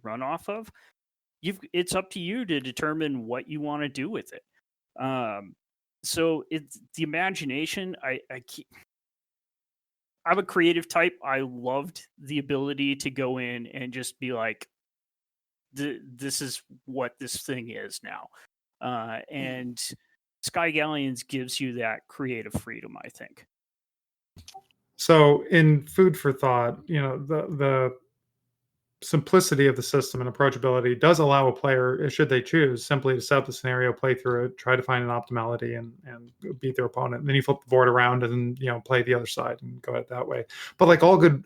run off of, it's up to you to determine what you want to do with it. So it's the imagination. I'm a creative type. I loved the ability to go in and just be like, this is what this thing is now. And Sky Galleons gives you that creative freedom, I think. So in food for thought, the simplicity of the system and approachability does allow a player, should they choose, simply to set up the scenario, play through it, try to find an optimality and beat their opponent. And then you flip the board around and play the other side and go at it that way. But like all good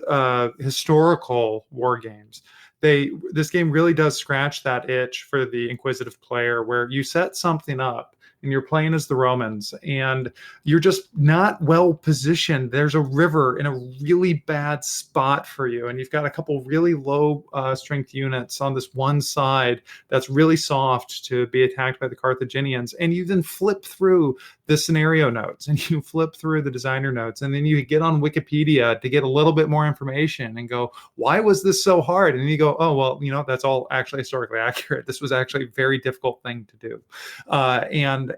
historical war games, this game really does scratch that itch for the inquisitive player, where you set something up and you're playing as the Romans and you're just not well positioned. There's a river in a really bad spot for you, and you've got a couple really low strength units on this one side that's really soft to be attacked by the Carthaginians. And you then flip through the scenario notes and you flip through the designer notes, and then you get on Wikipedia to get a little bit more information and go, why was this so hard? And then you go, oh, well, that's all actually historically accurate. This was actually a very difficult thing to do.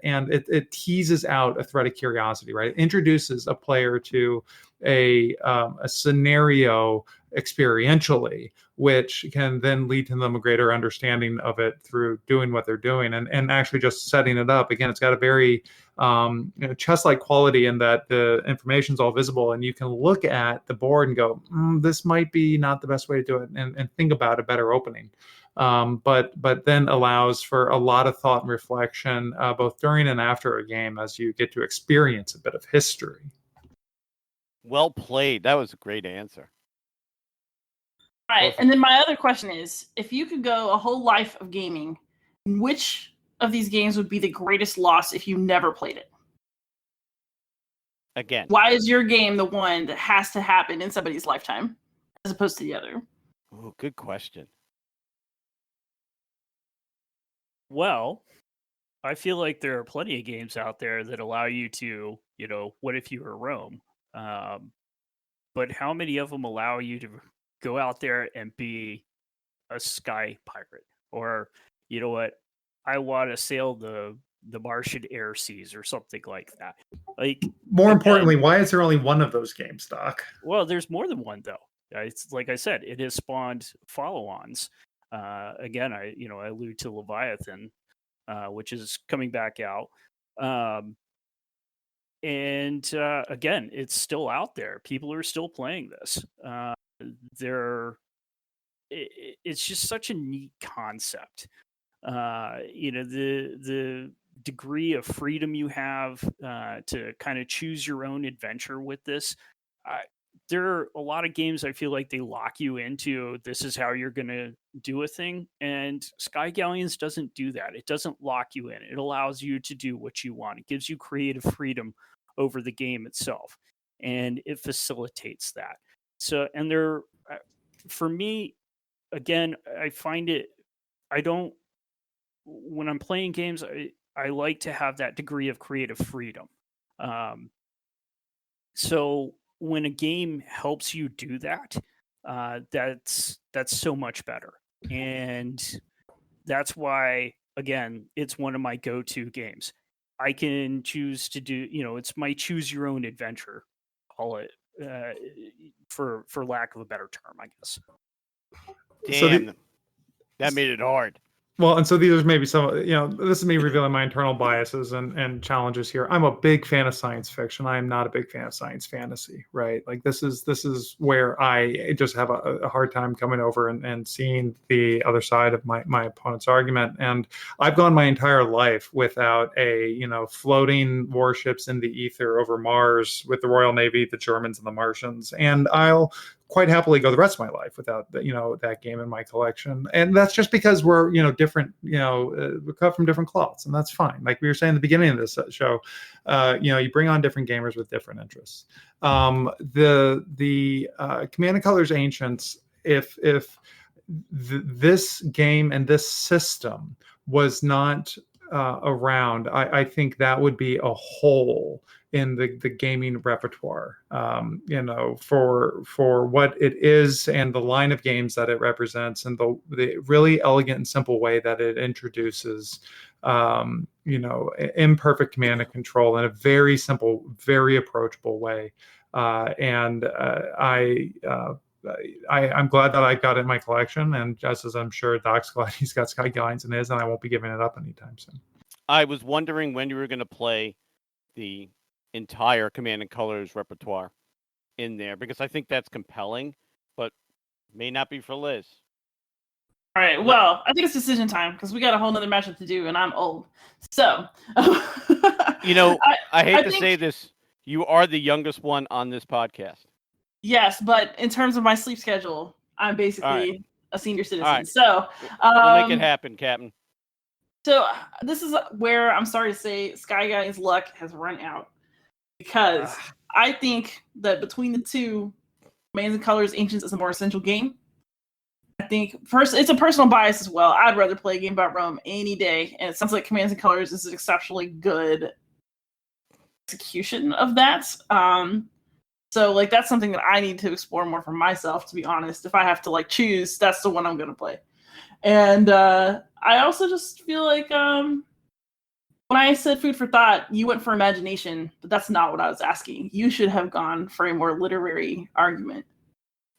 And it teases out a thread of curiosity, right? It introduces a player to a scenario experientially, which can then lead to them a greater understanding of it through doing what they're doing and actually just setting it up. Again, it's got a very chess-like quality in that the information's all visible, and you can look at the board and go, this might be not the best way to do it, and think about a better opening. But then allows for a lot of thought and reflection, both during and after a game, as you get to experience a bit of history. Well played. That was a great answer. All right, and then my other question is, if you could go a whole life of gaming, which of these games would be the greatest loss if you never played it? Again. Why is your game the one that has to happen in somebody's lifetime as opposed to the other? Oh, good question. Well, I feel like there are plenty of games out there that allow you to, what if you were Rome? But how many of them allow you to go out there and be a sky pirate? Or, you know what, I want to sail the Martian air seas or something like that. Like, more importantly, why is there only one of those games, Doc? Well, there's more than one, though. It's like I said, it has spawned follow-ons. Again, I allude to Leviathan, which is coming back out. Again, it's still out there. People are still playing this. It's just such a neat concept. The degree of freedom you have to kind of choose your own adventure with this. There are a lot of games I feel like they lock you into, this is how you're going to do a thing. And Sky Galleons doesn't do that. It doesn't lock you in. It allows you to do what you want. It gives you creative freedom over the game itself. And it facilitates that. So, and they're, for me, again, I find it, I don't, when I'm playing games, I like to have that degree of creative freedom. So when a game helps you do that, that's so much better. And that's why, again, it's one of my go-to games. I can choose to do, it's my choose your own adventure, call it, for lack of a better term, I guess. Damn, that made it hard. Well, and so these are maybe some, this is me revealing my internal biases and challenges here. I'm a big fan of science fiction. I am not a big fan of science fantasy, right? Like this is where I just have a hard time coming over and seeing the other side of my opponent's argument. And I've gone my entire life without floating warships in the ether over Mars with the Royal Navy, the Germans, and the Martians. And I'll quite happily go the rest of my life without that game in my collection. And that's just because we're different, we cut from different cloths, and that's fine. Like we were saying at the beginning of this show, you bring on different gamers with different interests. The Command and Colors Ancients, if this game and this system was not around, I think that would be a hole in the gaming repertoire, for what it is and the line of games that it represents, and the really elegant and simple way that it introduces, imperfect command and control in a very simple, very approachable way. I'm glad that I got it in my collection, and just as I'm sure Doc's glad he's got Sky Galleons in his, and I won't be giving it up anytime soon. I was wondering when you were going to play the entire Command and Colors repertoire in there, because I think that's compelling, but may not be for Liz. All right, well, I think it's decision time because we got a whole nother matchup to do, and I'm old. So, I hate to say this, you are the youngest one on this podcast. Yes, but in terms of my sleep schedule, I'm basically a senior citizen. Right. So, we'll make it happen, Captain. So this is where I'm sorry to say Sky Guy's luck has run out, because I think that between the two, Commands and Colors Ancients is a more essential game. I think first, it's a personal bias as well. I'd rather play a game about Rome any day, and it sounds like Commands and Colors is an exceptionally good execution of that. So like that's something that I need to explore more for myself, to be honest. If I have to choose, that's the one I'm going to play. And I also just feel like when I said food for thought, you went for imagination, but that's not what I was asking. You should have gone for a more literary argument.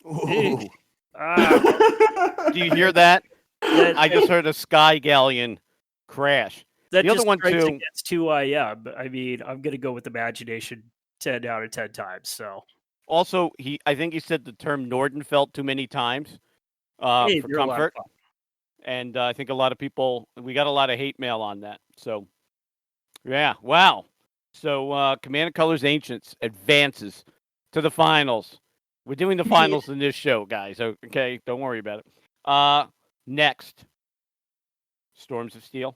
Do you hear that? I just heard a Sky Galleon crash. That the other one too. Against who I am. I mean, I'm going to go with imagination 10 out of 10 times. So also, I think he said the term Nordenfelt too many times for comfort. And I think a lot of people, we got a lot of hate mail on that. So, yeah, wow. So, Command and Colors Ancients advances to the finals. We're doing the finals in this show, guys. Okay, don't worry about it. Next, Storms of Steel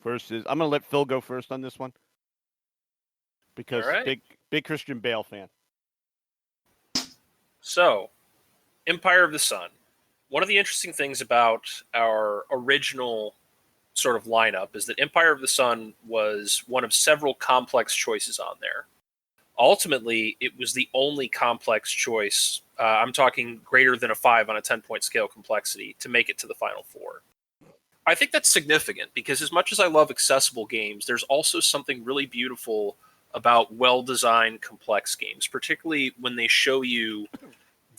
versus. I'm going to let Phil go first on this one because big Christian Bale fan. So, Empire of the Sun. One of the interesting things about our original sort of lineup is that Empire of the Sun was one of several complex choices on there. Ultimately, it was the only complex choice, I'm talking greater than a 5 on a 10-point scale complexity, to make it to the Final Four. I think that's significant because as much as I love accessible games, there's also something really beautiful about well-designed complex games, particularly when they show you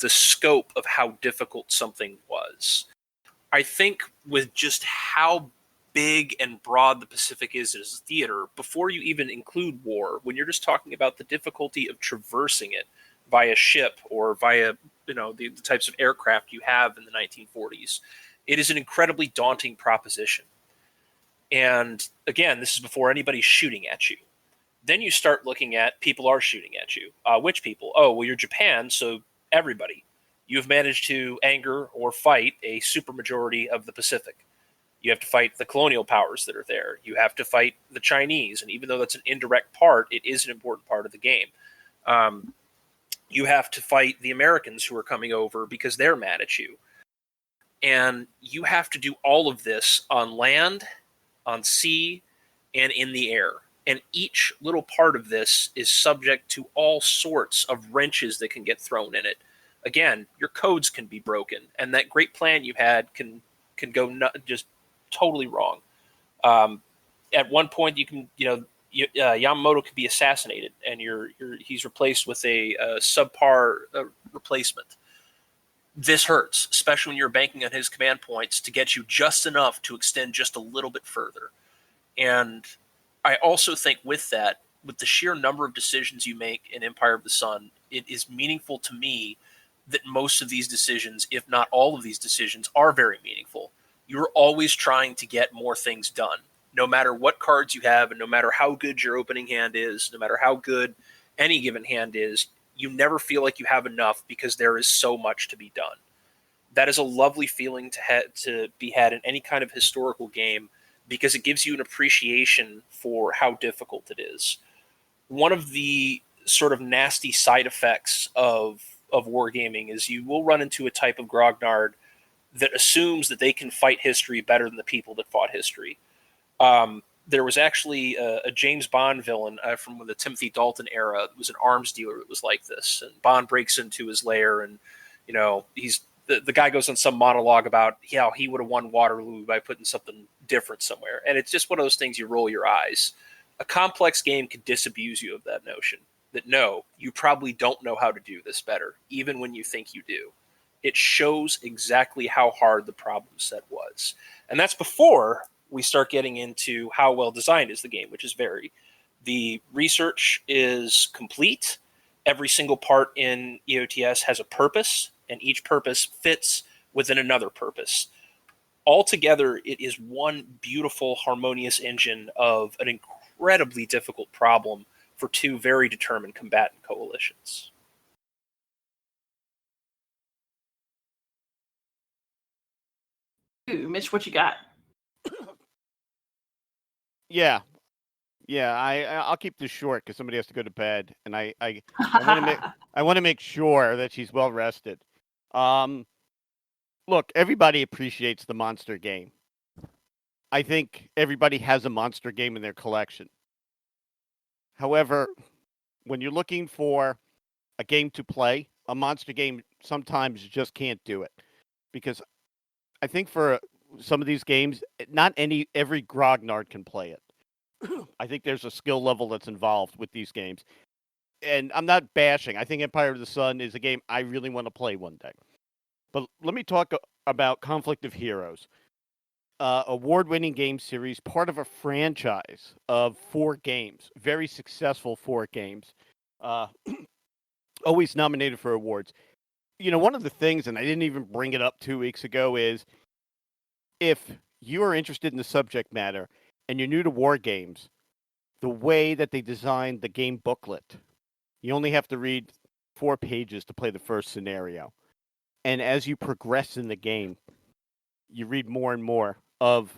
the scope of how difficult something was. I think with just how big and broad the Pacific is as a theater, before you even include war, when you're just talking about the difficulty of traversing it via ship or via the types of aircraft you have in the 1940s, it is an incredibly daunting proposition. And again, this is before anybody's shooting at you. Then you start looking at people are shooting at you. Which people? Oh, well, you're Japan, so everybody. You've managed to anger or fight a supermajority of the Pacific. You have to fight the colonial powers that are there. You have to fight the Chinese, and even though that's an indirect part, it is an important part of the game. You have to fight the Americans who are coming over because they're mad at you. And you have to do all of this on land, on sea, and in the air. And each little part of this is subject to all sorts of wrenches that can get thrown in it. Again, your codes can be broken, and that great plan you had can go just totally wrong. At one point, you can, Yamamoto could be assassinated, and he's replaced with a subpar replacement. This hurts, especially when you're banking on his command points to get you just enough to extend just a little bit further. And I also think with that, with the sheer number of decisions you make in Empire of the Sun, it is meaningful to me that most of these decisions, if not all of these decisions, are very meaningful. You're always trying to get more things done, no matter what cards you have, and no matter how good your opening hand is, no matter how good any given hand is, you never feel like you have enough because there is so much to be done. That is a lovely feeling to be had in any kind of historical game, because it gives you an appreciation for how difficult it is. One of the sort of nasty side effects of wargaming is you will run into a type of grognard that assumes that they can fight history better than the people that fought history. There was actually a James Bond villain from the Timothy Dalton era. It was an arms dealer that was like this. And Bond breaks into his lair, and he's the guy goes on some monologue about how he would have won Waterloo by putting something different somewhere. And it's just one of those things you roll your eyes. A complex game can disabuse you of that notion that, no, you probably don't know how to do this better, even when you think you do. It shows exactly how hard the problem set was. And that's before we start getting into how well designed is the game, which is very. The research is complete. Every single part in EOTS has a purpose, and each purpose fits within another purpose. Altogether, it is one beautiful, harmonious engine of an incredibly difficult problem for two very determined combatant coalitions. Ooh, Mitch, what you got? Yeah. I'll keep this short because somebody has to go to bed, and I want to make sure that she's well rested. Look, everybody appreciates the monster game. I think everybody has a monster game in their collection. However, when you're looking for a game to play, a monster game sometimes you just can't do it, because I think for some of these games, not every grognard can play it. I think there's a skill level that's involved with these games. And I'm not bashing. I think Empire of the Sun is a game I really want to play one day. But let me talk about Conflict of Heroes. Award-winning game series, part of a franchise of 4 games. Very successful 4 games. Always nominated for awards. One of the things, and I didn't even bring it up 2 weeks ago, is if you are interested in the subject matter and you're new to war games, the way that they designed the game booklet, you only have to read 4 pages to play the first scenario. And as you progress in the game, you read more and more of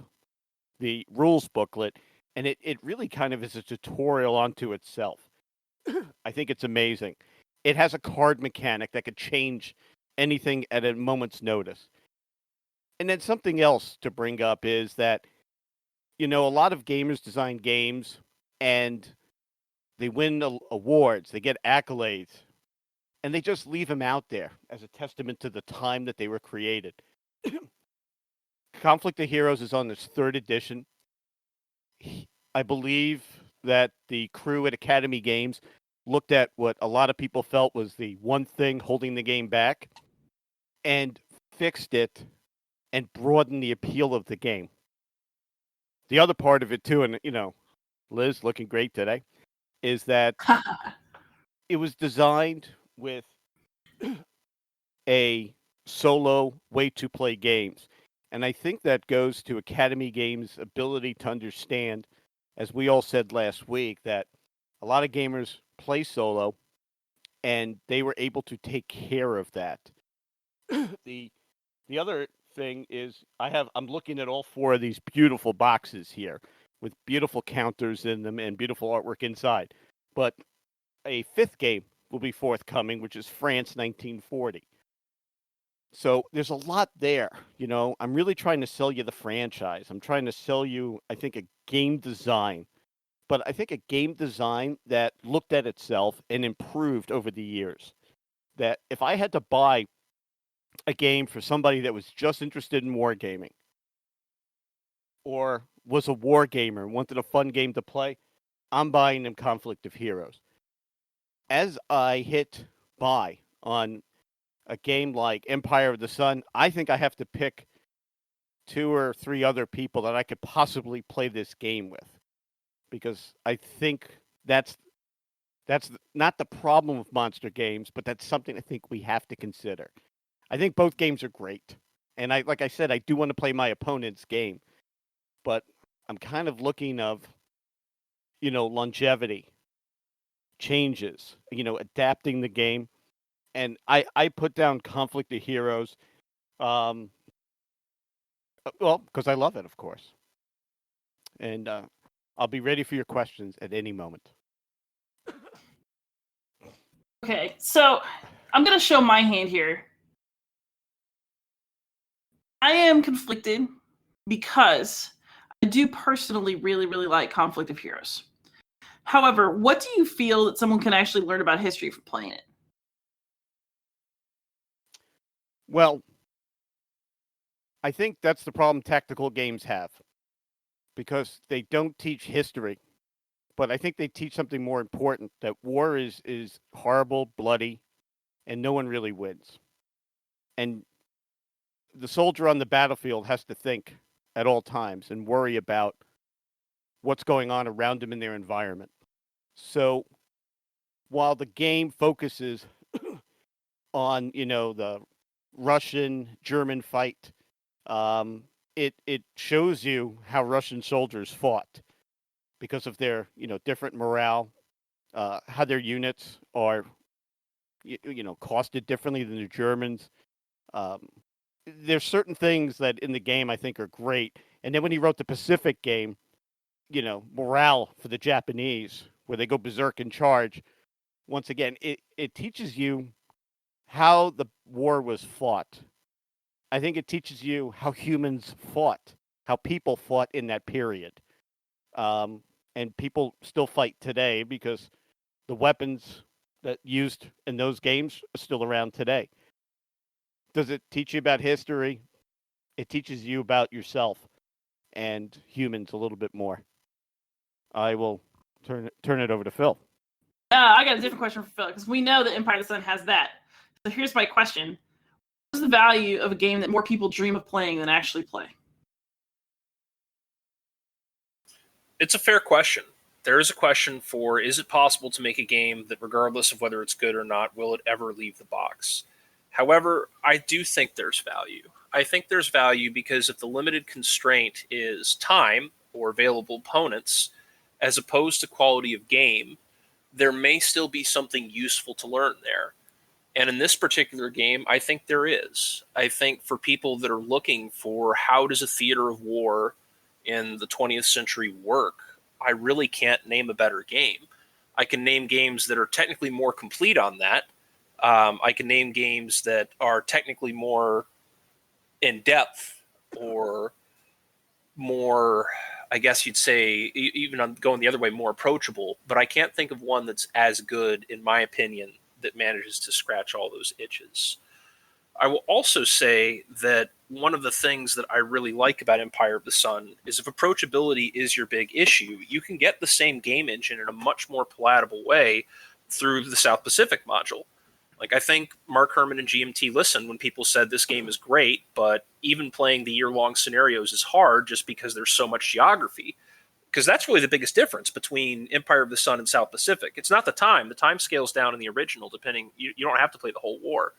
the rules booklet, and it really kind of is a tutorial unto itself. I think it's amazing. It has a card mechanic that could change anything at a moment's notice. And then something else to bring up is that, a lot of gamers design games and they win awards, they get accolades, and they just leave them out there as a testament to the time that they were created. Conflict of Heroes is on its 3rd edition. I believe that the crew at Academy Games looked at what a lot of people felt was the one thing holding the game back and fixed it and broadened the appeal of the game. The other part of it too, and Liz looking great today, is that it was designed with a solo way to play games. And I think that goes to Academy Games' ability to understand, as we all said last week, that a lot of gamers play solo, and they were able to take care of that. The other thing is I'm looking at all 4 of these beautiful boxes here with beautiful counters in them and beautiful artwork inside. But a 5th game will be forthcoming, which is France 1940. So there's a lot there. You know, I'm really trying to sell you the franchise. I'm trying to sell you, I think, a game design. But I think a game design that looked at itself and improved over the years. That if I had to buy a game for somebody that was just interested in wargaming or was a war gamer and wanted a fun game to play, I'm buying them Conflict of Heroes. As I hit buy on a game like Empire of the Sun, I think I have to pick 2 or 3 other people that I could possibly play this game with, because I think that's not the problem with monster games, but that's something I think we have to consider. I think both games are great, and like I said, I do want to play my opponent's game, but I'm kind of looking of, you know, longevity, changes, you know, adapting the game. And I put down Conflict of Heroes, well, because I love it, of course. And I'll be ready for your questions at any moment. Okay, so I'm going to show my hand here. I am conflicted because I do personally really, really like Conflict of Heroes. However, what do you feel that someone can actually learn about history from playing it? Well, I think that's the problem tactical games have, because they don't teach history, but I think they teach something more important, that war is horrible, bloody, and no one really wins. And the soldier on the battlefield has to think at all times and worry about what's going on around them in their environment. So while the game focuses on, you know, the Russian-German fight, it shows you how Russian soldiers fought because of their, you know, different morale, how their units are, you know, costed differently than the Germans. There's certain things that in the game I think are great. And then when he wrote the Pacific game, you know, morale for the Japanese, where they go berserk and charge, once again, it teaches you how the war was fought. I think it teaches you how humans fought, how people fought in that period. And people still fight today because the weapons that used in those games are still around today. Does it teach you about history? It teaches you about yourself and humans a little bit more. I will turn it over to Phil. I got a different question for Phil, because we know that Empire of the Sun has that. So here's my question. What's the value of a game that more people dream of playing than actually play? It's a fair question. There is a question for, is it possible to make a game that, regardless of whether it's good or not, will it ever leave the box? However, I do think there's value. I think there's value because if the limited constraint is time or available opponents, as opposed to quality of game, there may still be something useful to learn there. And in this particular game, I think there is. I think for people that are looking for how does a theater of war in the 20th century work, I really can't name a better game. I can name games that are technically more complete on that. I can name games that are technically more in depth or more, I guess you'd say, even on going the other way, more approachable. But I can't think of one that's as good, in my opinion, that manages to scratch all those itches. I will also say that one of the things that I really like about Empire of the Sun is if approachability is your big issue, you can get the same game engine in a much more palatable way through the South Pacific module. Like, I think Mark Herman and GMT listened when people said this game is great, but even playing the year-long scenarios is hard just because there's so much geography. Because that's really the biggest difference between Empire of the Sun and South Pacific. It's not the time. The time scales down in the original, depending. You don't have to play the whole war.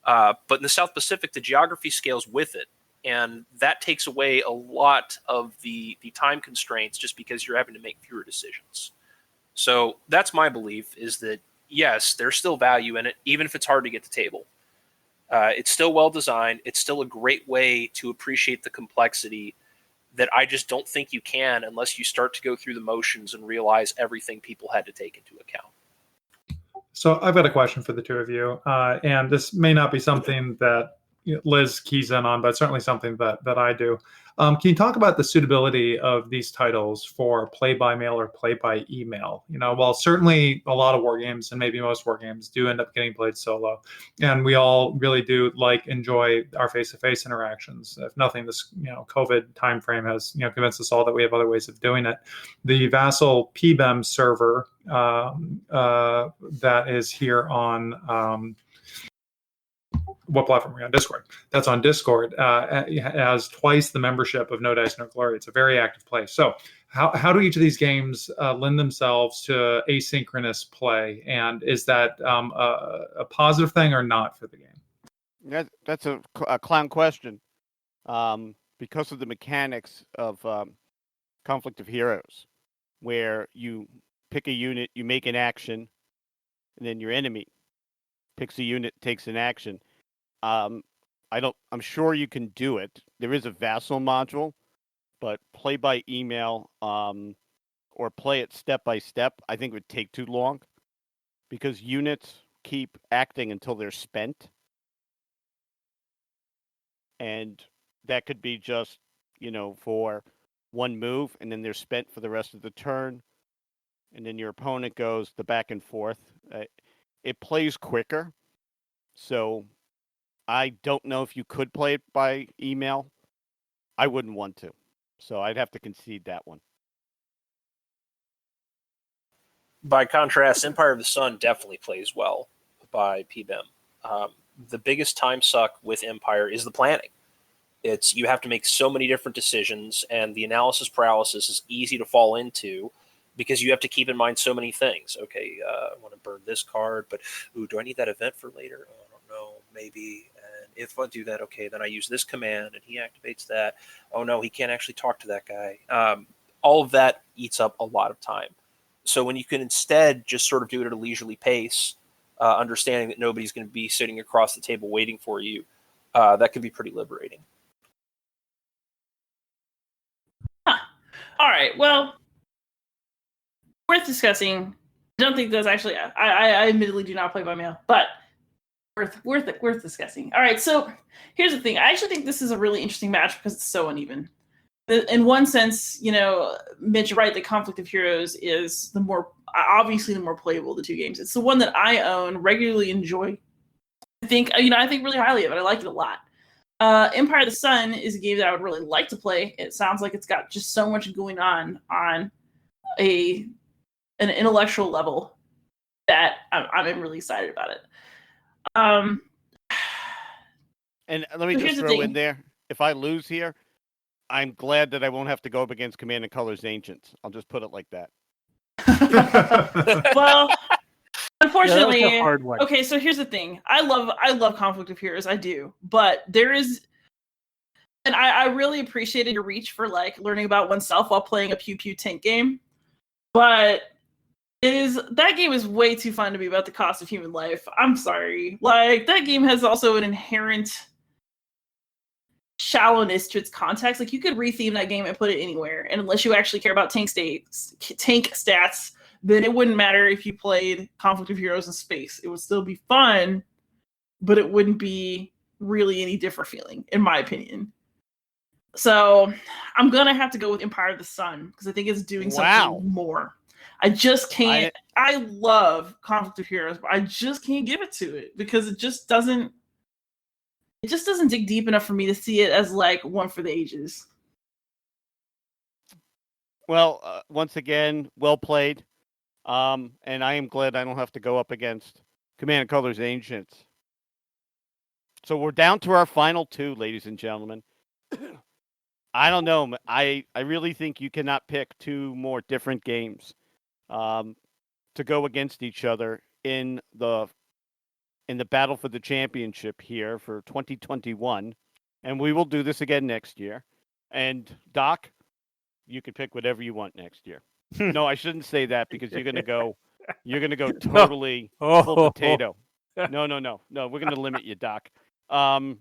But in the South Pacific, the geography scales with it. And that takes away a lot of the time constraints just because you're having to make fewer decisions. So that's my belief, is that, yes, there's still value in it, even if it's hard to get to table. It's still well designed. It's still a great way to appreciate the complexity that I just don't think you can unless you start to go through the motions and realize everything people had to take into account. So I've got a question for the two of you, and this may not be something that Liz keys in on, but certainly something that I do. Can you talk about the suitability of these titles for play by mail or play by email? While certainly a lot of war games and maybe most war games do end up getting played solo, and we all really do enjoy our face-to-face interactions. If nothing, this COVID timeframe has convinced us all that we have other ways of doing it. The Vassal PBEM server that is here on. What platform are we on? Discord. That's on Discord. Has twice the membership of No Dice, No Glory. It's a very active place. So how do each of these games lend themselves to asynchronous play? And is that a positive thing or not for the game? That's a clown question. Because of the mechanics of Conflict of Heroes, where you pick a unit, you make an action, and then your enemy picks a unit, takes an action. I'm sure you can do it. There is a Vassal module, but play by email or play it step by step, I think would take too long because units keep acting until they're spent. And that could be just, for one move, and then they're spent for the rest of the turn. And then your opponent goes the back and forth. It plays quicker. So I don't know if you could play it by email. I wouldn't want to. So I'd have to concede that one. By contrast, Empire of the Sun definitely plays well by PBEM. The biggest time suck with Empire is the planning. You have to make so many different decisions, and the analysis paralysis is easy to fall into because you have to keep in mind so many things. Okay, I want to burn this card, but do I need that event for later? Oh, I don't know, maybe. And if I do that, okay, then I use this command, and he activates that. Oh, no, he can't actually talk to that guy. All of that eats up a lot of time. So when you can instead just sort of do it at a leisurely pace, understanding that nobody's going to be sitting across the table waiting for you, that can be pretty liberating. All right. Well, worth discussing. I don't think that's actually. I admittedly do not play by mail, but worth discussing. All right. So here's the thing. I actually think this is a really interesting match because it's so uneven. In one sense, Mitch, you're right. The Conflict of Heroes is obviously the more playable of the two games. It's the one that I own, regularly enjoy. I think really highly of it. I like it a lot. Empire of the Sun is a game that I would really like to play. It sounds like it's got just so much going on an intellectual level that I'm really excited about it. And let me just throw in there, if I lose here, I'm glad that I won't have to go up against Command and Colors Ancients. I'll just put it like that. Well, unfortunately, a hard one. Okay, so here's the thing. I love Conflict of Heroes, I do. But there is, and I really appreciated your reach for learning about oneself while playing a pew pew tank game. But that game is way too fun to be about the cost of human life. I'm sorry. That game has also an inherent shallowness to its context. You could retheme that game and put it anywhere, and unless you actually care about tank stats, then it wouldn't matter if you played Conflict of Heroes in space. It would still be fun, but it wouldn't be really any different feeling, in my opinion. So I'm gonna have to go with Empire of the Sun because I think it's doing something more. I just can't. I love Conflict of Heroes, but I just can't give it to it because it just doesn't dig deep enough for me to see it as one for the ages. Well, once again, well played. And I am glad I don't have to go up against Command and Colors Ancients. So we're down to our final two, ladies and gentlemen. I don't know. I really think you cannot pick two more different games to go against each other in the battle for the championship here for 2021. And we will do this again next year. And Doc, you can pick whatever you want next year. No, I shouldn't say that because you're gonna go totally full potato. No. We're gonna limit you, Doc. And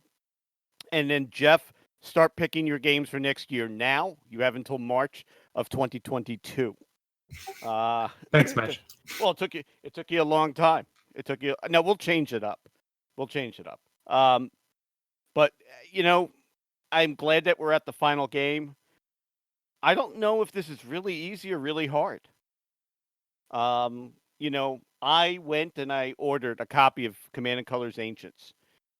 then Jeff, start picking your games for next year now. You have until March of 2022. Thanks, Mitch. Well, it took you a long time. It took you. No, we'll change it up. We'll change it up. But I'm glad that we're at the final game. I don't know if this is really easy or really hard. I went and I ordered a copy of Command and Colors Ancients.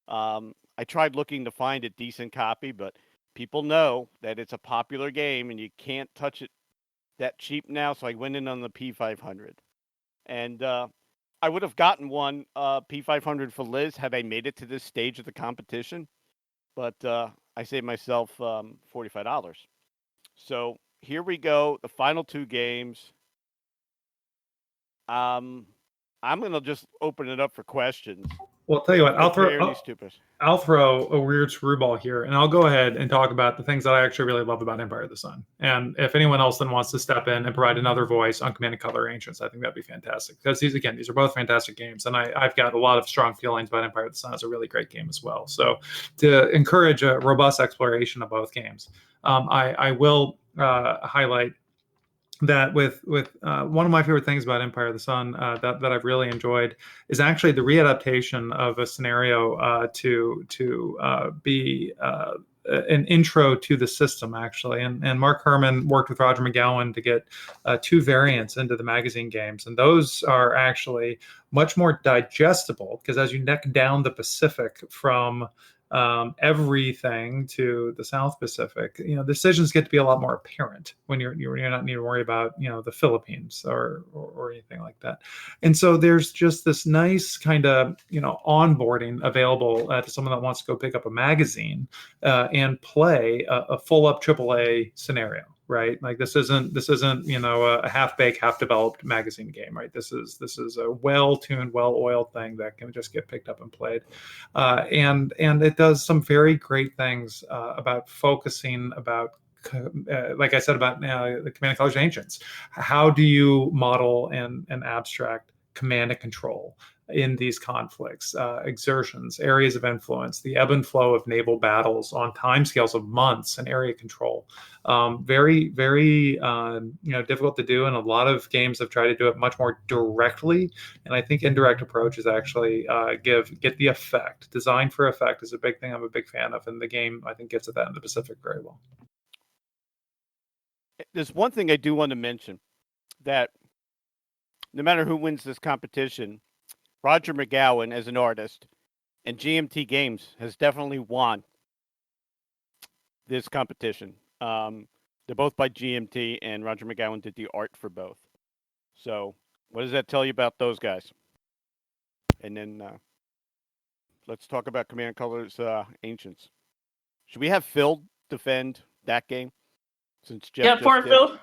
I tried looking to find a decent copy, but people know that it's a popular game and you can't touch it that cheap now. So I went in on the P500, and I would have gotten one P500 for Liz had I made it to this stage of the competition, but I saved myself $45. So here we go, the final two games. I'm gonna just open it up for questions. Well, I'll tell you what, Stupid. I'll throw a weird screwball here, and I'll go ahead and talk about the things that I actually really love about Empire of the Sun. And if anyone else then wants to step in and provide another voice on Command and Color Ancients, I think that'd be fantastic. Because these are both fantastic games, and I've got a lot of strong feelings about Empire of the Sun as a really great game as well. So to encourage a robust exploration of both games, I will highlight that with one of my favorite things about Empire of the Sun that I've really enjoyed is actually the readaptation of a scenario to be an intro to the system, actually. And Mark Herman worked with Roger McGowan to get two variants into the magazine games. And those are actually much more digestible because as you neck down the Pacific from everything to the South Pacific, decisions get to be a lot more apparent when you're not need to worry about the Philippines or anything like that. And so there's just this nice kind of onboarding available to someone that wants to go pick up a magazine and play a full up AAA scenario. Right, like this isn't a half-baked, half-developed magazine game, right? This is a well-tuned, well-oiled thing that can just get picked up and played, and it does some very great things about focusing about. Like I said about the Command and Colors Ancients, how do you model and abstract command and control in these conflicts, exertions, areas of influence, the ebb and flow of naval battles on timescales of months and area control. Very, very, difficult to do. And a lot of games have tried to do it much more directly. And I think indirect approaches actually get the effect. Design for effect is a big thing I'm a big fan of. And the game, I think, gets at that in the Pacific very well. There's one thing I do want to mention, that no matter who wins this competition, Roger McGowan as an artist and GMT Games has definitely won this competition. They're both by GMT, and Roger McGowan did the art for both. So what does that tell you about those guys? And then let's talk about Command and Colors Ancients. Should we have Phil defend that game? Since Jeff Phil.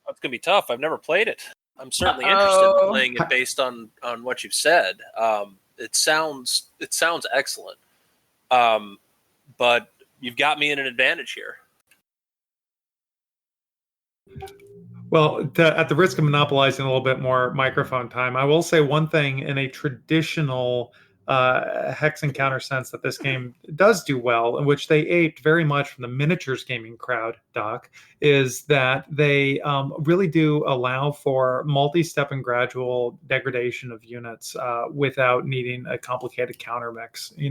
That's going to be tough. I've never played it. I'm certainly interested in playing it based on what you've said. It sounds excellent, but you've got me in an advantage here. Well, at the risk of monopolizing a little bit more microphone time, I will say one thing in a traditional hex encounter sense that this game does do well, in which they aped very much from the miniatures gaming crowd, Doc, is that they really do allow for multi-step and gradual degradation of units without needing a complicated counter mix. You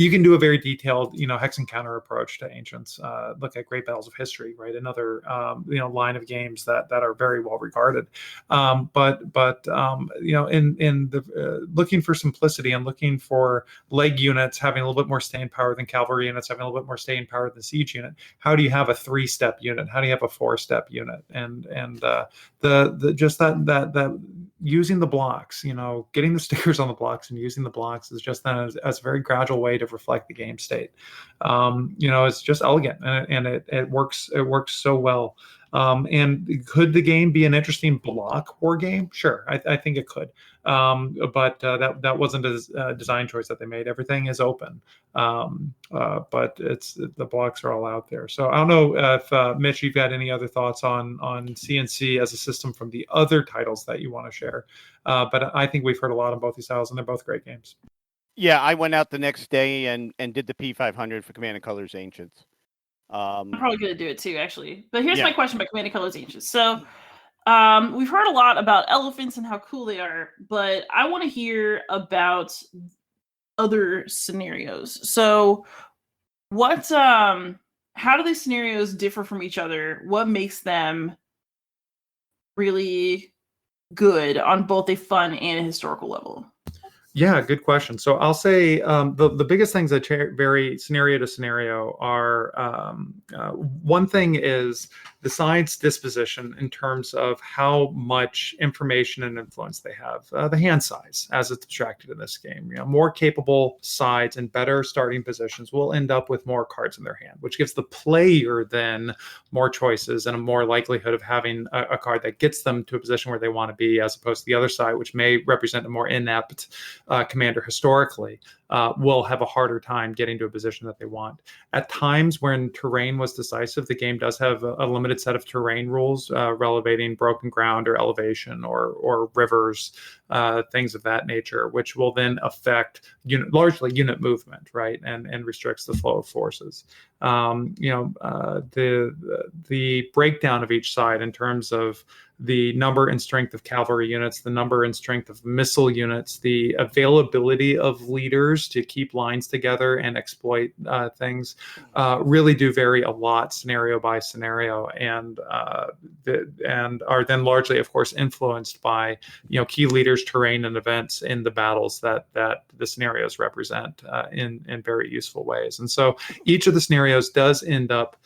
can do a very detailed, hex encounter approach to Ancients. Look at Great Battles of History, right? Another, line of games that are very well regarded. But in the looking for simplicity and looking for leg units having a little bit more staying power than cavalry units, having a little bit more staying power than siege unit, how do you have a 3-step unit? How do you have a 4-step unit? And the just that using the blocks, getting the stickers on the blocks and using the blocks is just then as a very gradual way to reflect the game state. It's just elegant and it works so well. And could the game be an interesting block war game? Sure, I think it could. But that wasn't a design choice that they made. Everything is open, but the blocks are all out there. So I don't know if Mitch, you've got any other thoughts on CNC as a system from the other titles that you want to share. But I think we've heard a lot on both these titles, and they're both great games. Yeah, I went out the next day and did the P500 for Command and Colors Ancients. I'm probably going to do it too, actually. But here's my question about Command and Colors Ancients. So We've heard a lot about elephants and how cool they are, but I want to hear about other scenarios. So, how do these scenarios differ from each other? What makes them really good on both a fun and a historical level? Yeah, good question. So I'll say the biggest things that vary scenario to scenario are one thing is the side's disposition in terms of how much information and influence they have. The hand size, as it's abstracted in this game, more capable sides and better starting positions will end up with more cards in their hand, which gives the player then more choices and a more likelihood of having a card that gets them to a position where they want to be, as opposed to the other side, which may represent a more inept commander historically, will have a harder time getting to a position that they want. At times when terrain was decisive, the game does have a limited set of terrain rules relevating broken ground or elevation or rivers, things of that nature, which will then affect largely unit movement, right, and restricts the flow of forces. The breakdown of each side in terms of the number and strength of cavalry units, the number and strength of missile units, the availability of leaders to keep lines together and exploit things, really do vary a lot scenario by scenario, and are then largely, of course, influenced by key leaders, terrain, and events in the battles that the scenarios represent in very useful ways. And so each of the scenarios does end up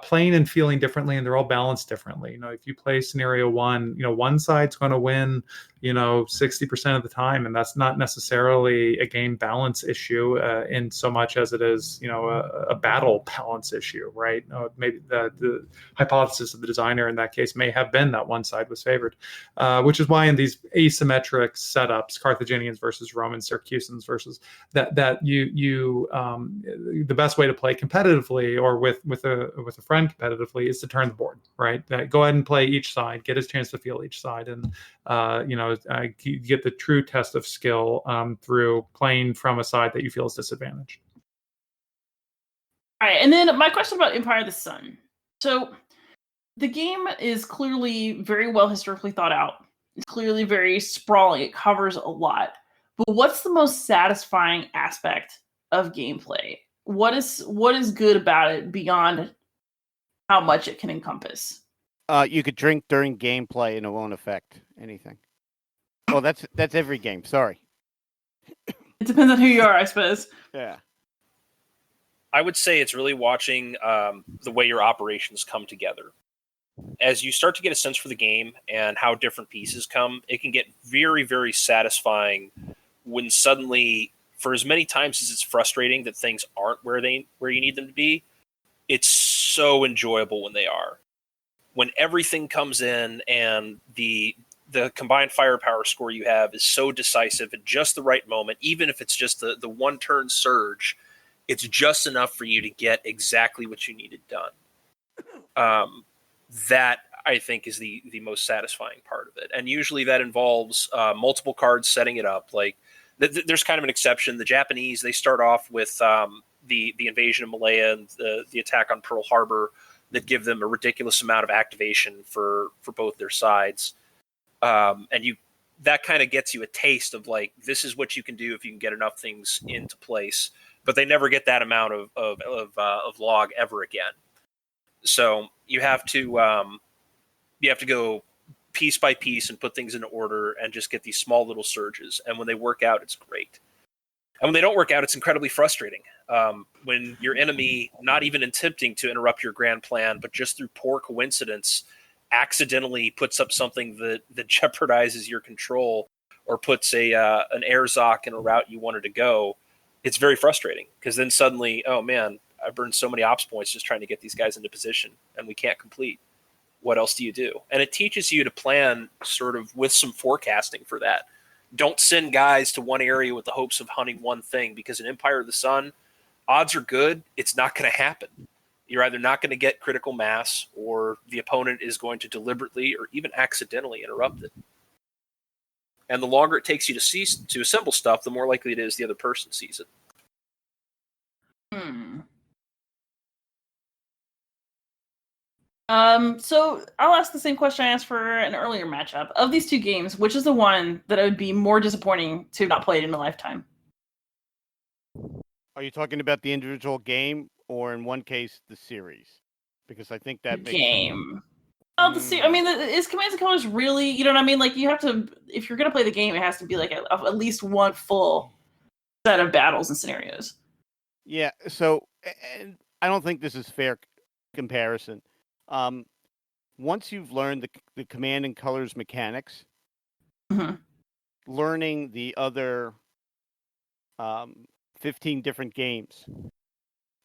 playing and feeling differently, and they're all balanced differently. If you play scenario one, one side's going to win 60% of the time, and that's not necessarily a game balance issue in so much as it is a battle balance issue, right? Maybe the hypothesis of the designer in that case may have been that one side was favored, which is why in these asymmetric setups, Carthaginians versus Romans, Syracusans versus that you the best way to play competitively or with a friend competitively is to turn the board, right? Go ahead and play each side, get a chance to feel each side, and you get the true test of skill through playing from a side that you feel is disadvantaged. All right, and then my question about Empire of the Sun. So the game is clearly very well historically thought out. It's clearly very sprawling. It covers a lot. But what's the most satisfying aspect of gameplay? What is good about it beyond how much it can encompass? You could drink during gameplay and it won't affect anything. Well, that's every game. Sorry. It depends on who you are, I suppose. Yeah. I would say it's really watching the way your operations come together. As you start to get a sense for the game and how different pieces come, it can get very, very satisfying when suddenly, for as many times as it's frustrating that things aren't where you need them to be, it's so enjoyable when they are. When everything comes in and the combined firepower score you have is so decisive at just the right moment, even if it's just the one turn surge, it's just enough for you to get exactly what you needed done. That I think is the most satisfying part of it. And usually that involves multiple cards setting it up. Like there's kind of an exception. The Japanese, they start off with the invasion of Malaya and the attack on Pearl Harbor that give them a ridiculous amount of activation for both their sides. And that kind of gets you a taste of like, this is what you can do if you can get enough things into place, but they never get that amount of log ever again. So you have to go piece by piece and put things in order and just get these small little surges. And when they work out, it's great. And when they don't work out, it's incredibly frustrating. When your enemy, not even attempting to interrupt your grand plan, but just through poor coincidence, accidentally puts up something that jeopardizes your control or puts an Airzoc in a route you wanted to go, it's very frustrating because then suddenly, oh man, I burned so many ops points just trying to get these guys into position and we can't complete. What else do you do? And it teaches you to plan sort of with some forecasting for that. Don't send guys to one area with the hopes of hunting one thing, because in Empire of the Sun, odds are good it's not going to happen. You're either not going to get critical mass or the opponent is going to deliberately or even accidentally interrupt it. And the longer it takes you to assemble stuff, the more likely it is the other person sees it. So I'll ask the same question I asked for an earlier matchup. Of these two games, which is the one that it would be more disappointing to not play it in my lifetime? Are you talking about the individual game, or in one case the series? Because I think that makes Game. Oh, I mean, is Commands and Colors really? You know what I mean? Like, you have to, if you're gonna play the game, it has to be like at least one full set of battles and scenarios. Yeah. So, and I don't think this is fair comparison. Once you've learned the Command and Colors mechanics, Mhm. learning the other 15 different games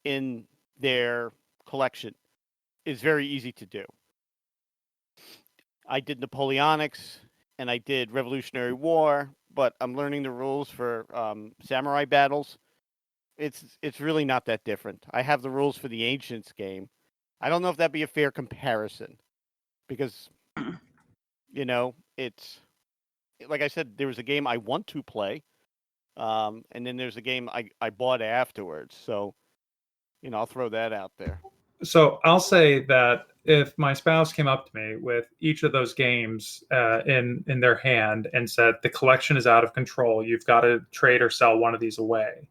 in their collection is very easy to do. I did Napoleonics and I did Revolutionary War, but I'm learning the rules for samurai battles. It's really not that different. I have the rules for the Ancients game. I don't know if that'd be a fair comparison because, you know, it's like I said, there was a game I want to play, and then there's a game I bought afterwards. So, you know, I'll throw that out there. So I'll say that if my spouse came up to me with each of those games in their hand and said the collection is out of control, you've got to trade or sell one of these away,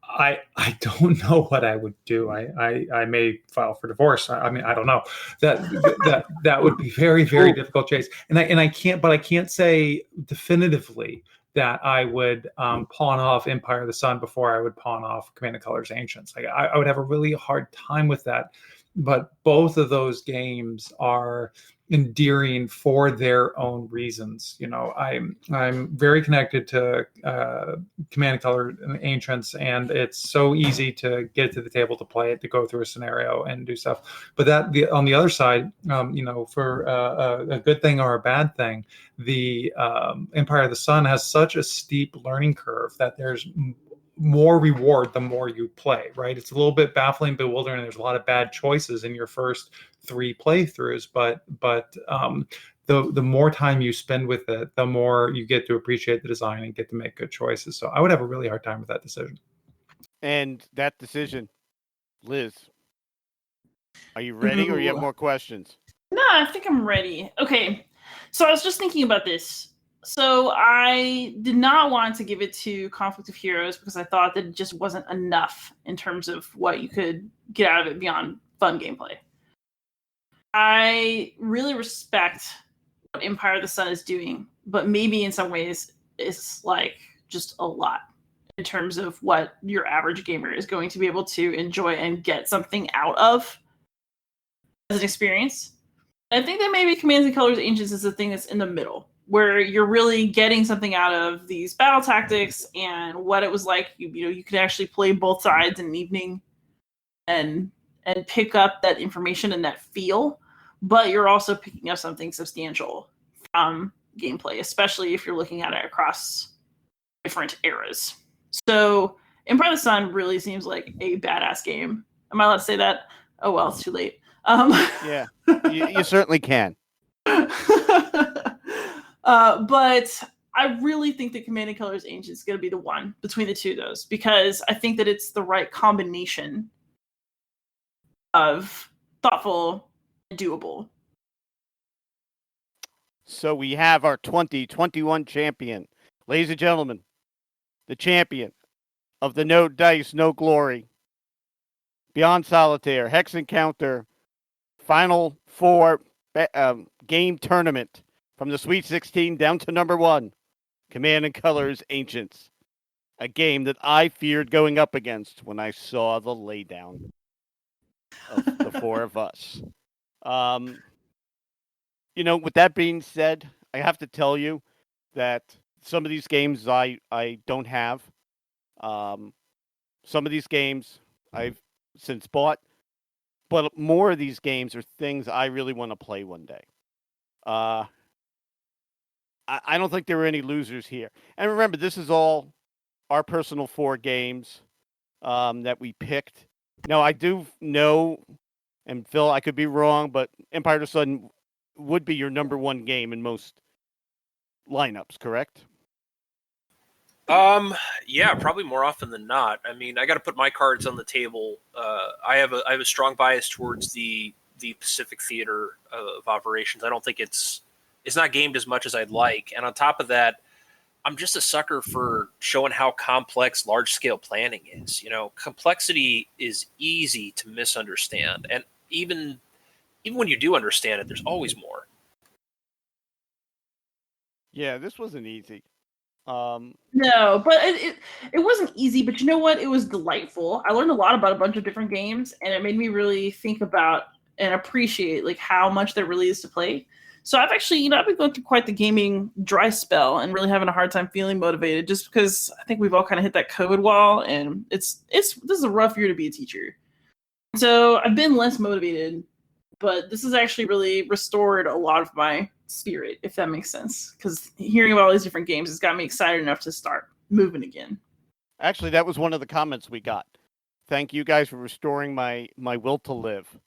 I don't know what I would do. I may file for divorce. I mean, I don't know. That would be very, very difficult, Chase. And I can't say definitively that I would pawn off Empire of the Sun before I would pawn off Command and Colors Ancients. Like I would have a really hard time with that. But both of those games are endearing for their own reasons. You know, I'm very connected to Command and Color Ancients, and it's so easy to get to the table to play it, to go through a scenario and do stuff. But on the other side, you know, for a good thing or a bad thing, the Empire of the Sun has such a steep learning curve that there's more reward the more you play, right? It's a little bit baffling, bewildering. There's a lot of bad choices in your first 3 playthroughs, but the more time you spend with it, the more you get to appreciate the design and get to make good choices. So I would have a really hard time with that decision. And that decision, Liz, are you ready or you have more questions? No, I think I'm ready. Okay, so I was just thinking about this. So I did not want to give it to Conflict of Heroes because I thought that it just wasn't enough in terms of what you could get out of it beyond fun gameplay. I really respect what Empire of the Sun is doing, but maybe in some ways it's like just a lot in terms of what your average gamer is going to be able to enjoy and get something out of as an experience. I think that maybe Commands and Colors Ancients is the thing that's in the middle, where you're really getting something out of these battle tactics and what it was like. You could actually play both sides in an evening and pick up that information and that feel, but you're also picking up something substantial from gameplay, especially if you're looking at it across different eras. So Empire of the Sun really seems like a badass game. Am I allowed to say that? Oh, well, it's too late. Yeah, you certainly can. But I really think that Command and Colors Ancients is going to be the one between the two of those, because I think that it's the right combination of thoughtful and doable. So we have our 2021 champion. Ladies and gentlemen, the champion of the No Dice, No Glory, Beyond Solitaire, Hex Encounter, Final Four game tournament from the Sweet 16 down to number 1, Command and Colors Ancients, a game that I feared going up against when I saw the laydown of the 4 of us. You know, with that being said, I have to tell you that some of these games I don't have. Some of these games I've since bought, but more of these games are things I really want to play one day. I don't think there were any losers here. And remember, this is all our personal 4 games that we picked. Now, I do know, and Phil, I could be wrong, but Empire of the Sun would be your number 1 game in most lineups, correct? Yeah, probably more often than not. I mean, I got to put my cards on the table. I have a strong bias towards the the Pacific Theater of operations. I don't think it's not gamed as much as I'd like. And on top of that, I'm just a sucker for showing how complex large-scale planning is. You know, complexity is easy to misunderstand, and even when you do understand it, there's always more. Yeah, this wasn't easy. No, but it wasn't easy. But you know what? It was delightful. I learned a lot about a bunch of different games, and it made me really think about and appreciate like how much there really is to play. So I've actually, I've been going through quite the gaming dry spell and really having a hard time feeling motivated, just because I think we've all kind of hit that COVID wall, and this is a rough year to be a teacher. So I've been less motivated, but this has actually really restored a lot of my spirit, if that makes sense. Because hearing about all these different games has got me excited enough to start moving again. Actually, that was one of the comments we got. Thank you guys for restoring my will to live.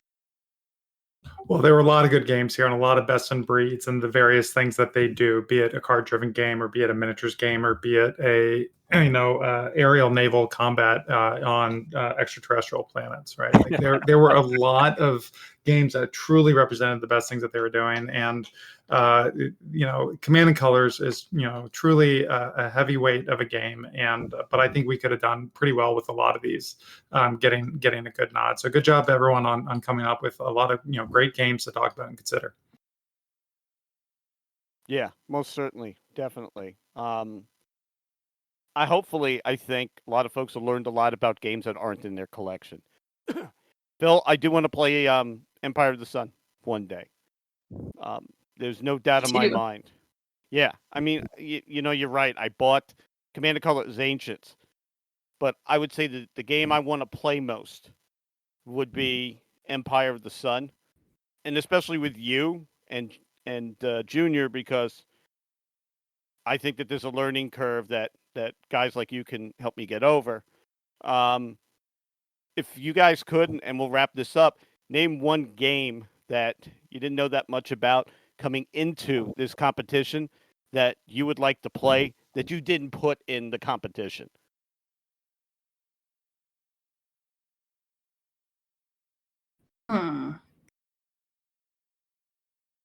Well, there were a lot of good games here and a lot of best in breeds and the various things that they do, be it a card-driven game or be it a miniatures game or be it a aerial naval combat on extraterrestrial planets, right? Like there were a lot of games that truly represented the best things that they were doing, and Command and Colors is truly a heavyweight of a game, but I think we could have done pretty well with a lot of these, getting a good nod. So good job to everyone on coming up with a lot of great games to talk about and consider. Yeah, most certainly, definitely. I think a lot of folks have learned a lot about games that aren't in their collection. Phil, I do want to play Empire of the Sun one day. There's no doubt in my mind. Yeah, I mean, you're right. I bought Command and Colors Ancients, but I would say that the game I want to play most would be Empire of the Sun, and especially with you and Junior, because I think that there's a learning curve that guys like you can help me get over. If you guys could, and we'll wrap this up, name one game that you didn't know that much about coming into this competition that you would like to play that you didn't put in the competition.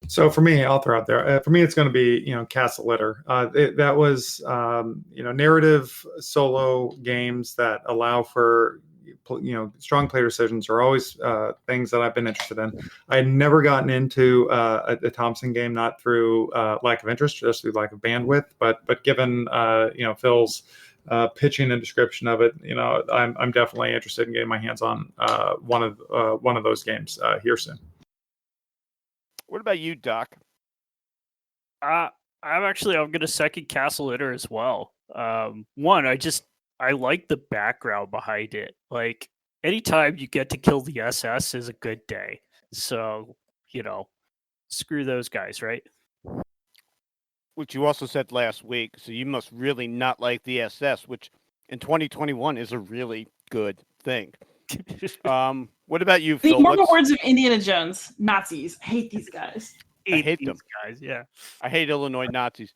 So for me, I'll throw out there. For me, it's going to be Castle Litter. That was narrative solo games that allow for strong player decisions are always things that I've been interested in. I had never gotten into a Thompson game, not through lack of interest, just through lack of bandwidth. But given Phil's pitching and description of it, I'm definitely interested in getting my hands on one of those games here soon. What about you, Doc? I'm going to second Castle Litter as well. One, I like the background behind it. Like, anytime you get to kill the SS is a good day. So, screw those guys, right? Which you also said last week. So you must really not like the SS, which in 2021 is a really good thing. What about you, Phil? The immortal words of Indiana Jones: Nazis. I hate these guys. I hate them, guys. Yeah, I hate Illinois Nazis.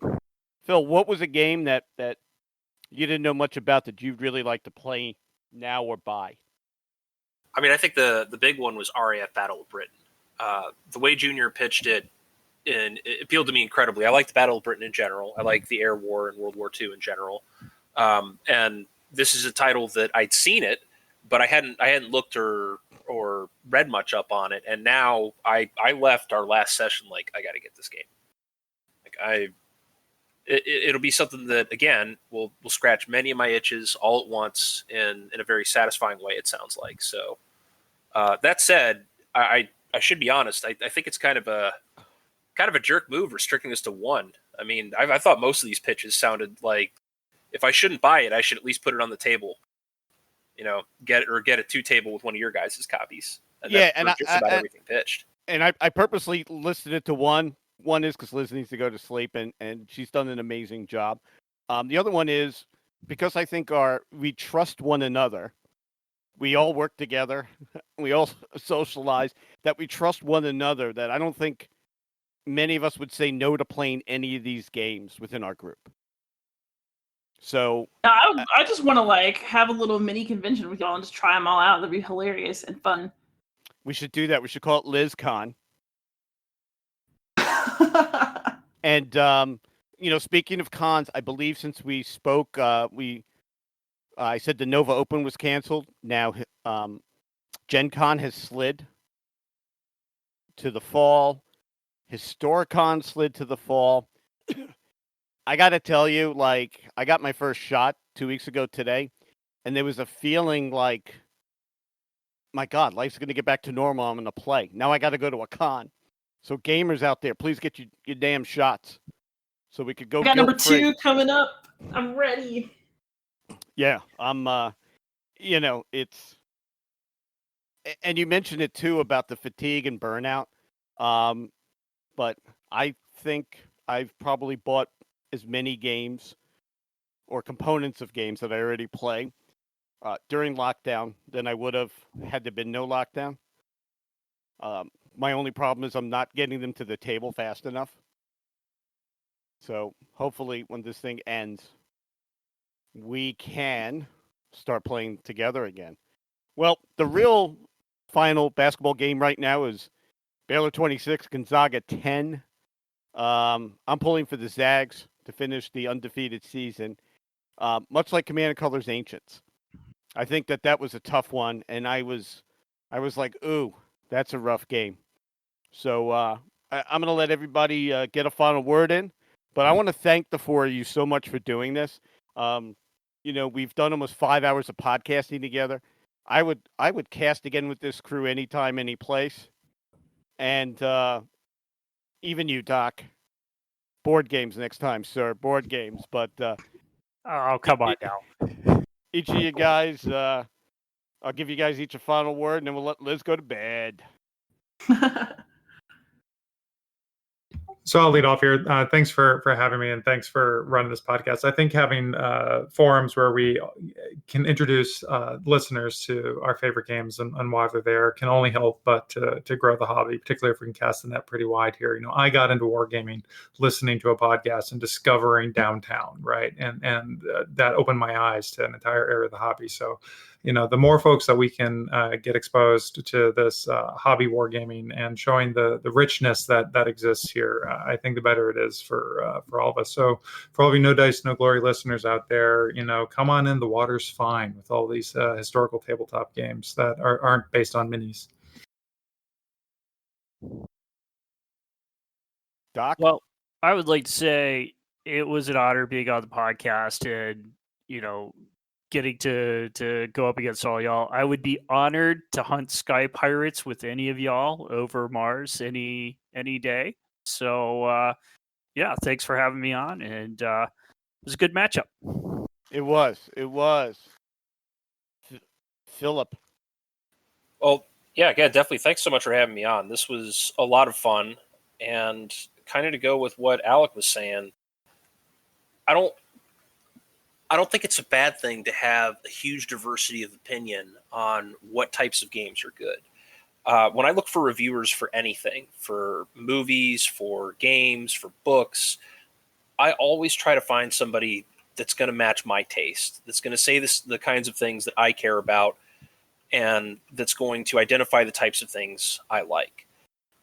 Phil, what was a game that you didn't know much about that you'd really like to play now or buy? I mean, I think the big one was RAF Battle of Britain. The way Junior pitched it, and it appealed to me incredibly. I like the Battle of Britain in general. I like the Air War and World War II in general. And this is a title that I'd seen it, but I hadn't looked or read much up on it. And now I left our last session like, I got to get this game. Like it'll be something that, again, will scratch many of my itches all at once in a very satisfying way, it sounds like. So that said, I should be honest. I think it's kind of a jerk move restricting this to one. I mean, I thought most of these pitches sounded like if I shouldn't buy it, I should at least put it on the table. Get a 2 table with one of your guys' copies. And yeah, and just about everything pitched. And I purposely listed it to one. One is because Liz needs to go to sleep, and she's done an amazing job. The other one is because I think we trust one another. We all work together. We all socialize. That we trust one another. That I don't think many of us would say no to playing any of these games within our group. So I just want to have a little mini convention with y'all and just try them all out. That'd be hilarious and fun. We should do that. We should call it LizCon. And speaking of cons, I believe since we spoke, I said the Nova Open was canceled. Now, Gen Con has slid to the fall. Historicon slid to the fall. I got to tell you, like, I got my first shot 2 weeks ago today, and there was a feeling like, my God, life's going to get back to normal. I'm going to play. Now I got to go to a con. So gamers out there, please get your damn shots so we could go. I got number guilt-free. 2 coming up. I'm ready. Yeah, I'm, it's, and you mentioned it too about the fatigue and burnout. But I think I've probably bought as many games or components of games that I already play during lockdown than I would have had there been no lockdown. My only problem is I'm not getting them to the table fast enough. So hopefully when this thing ends, we can start playing together again. Well, the real final basketball game right now is Baylor 26, Gonzaga 10. I'm pulling for the Zags to finish the undefeated season, much like Command & Colors Ancients. I think that was a tough one, and I was like, ooh, that's a rough game. So I'm going to let everybody get a final word in, but I want to thank the four of you so much for doing this. We've done almost 5 hours of podcasting together. I would cast again with this crew anytime, any place. And even you, Doc. Board games next time, sir. Board games. But Oh, come on now. each of you guys, I'll give you guys each a final word, and then we'll let Liz go to bed. So I'll lead off here. Thanks for having me, and thanks for running this podcast. I think having forums where we can introduce listeners to our favorite games and why they're there can only help but to grow the hobby, particularly if we can cast the net pretty wide here. I got into wargaming listening to a podcast and discovering Downtown, right? And that opened my eyes to an entire area of the hobby. So, the more folks that we can get exposed to this hobby wargaming and showing the richness that exists here, I think the better it is for all of us. So for all of you No Dice, No Glory listeners out there, come on in. The water's fine with all these historical tabletop games that aren't based on minis. Doc? Well, I would like to say it was an honor being on the podcast and, getting to go up against all y'all. I would be honored to hunt Sky Pirates with any of y'all over Mars any day. So, thanks for having me on, and it was a good matchup. It was. Philip. Well, yeah, definitely. Thanks so much for having me on. This was a lot of fun, and kind of to go with what Alec was saying, I don't think it's a bad thing to have a huge diversity of opinion on what types of games are good. When I look for reviewers for anything, for movies, for games, for books, I always try to find somebody that's going to match my taste, that's going to say the kinds of things that I care about, and that's going to identify the types of things I like.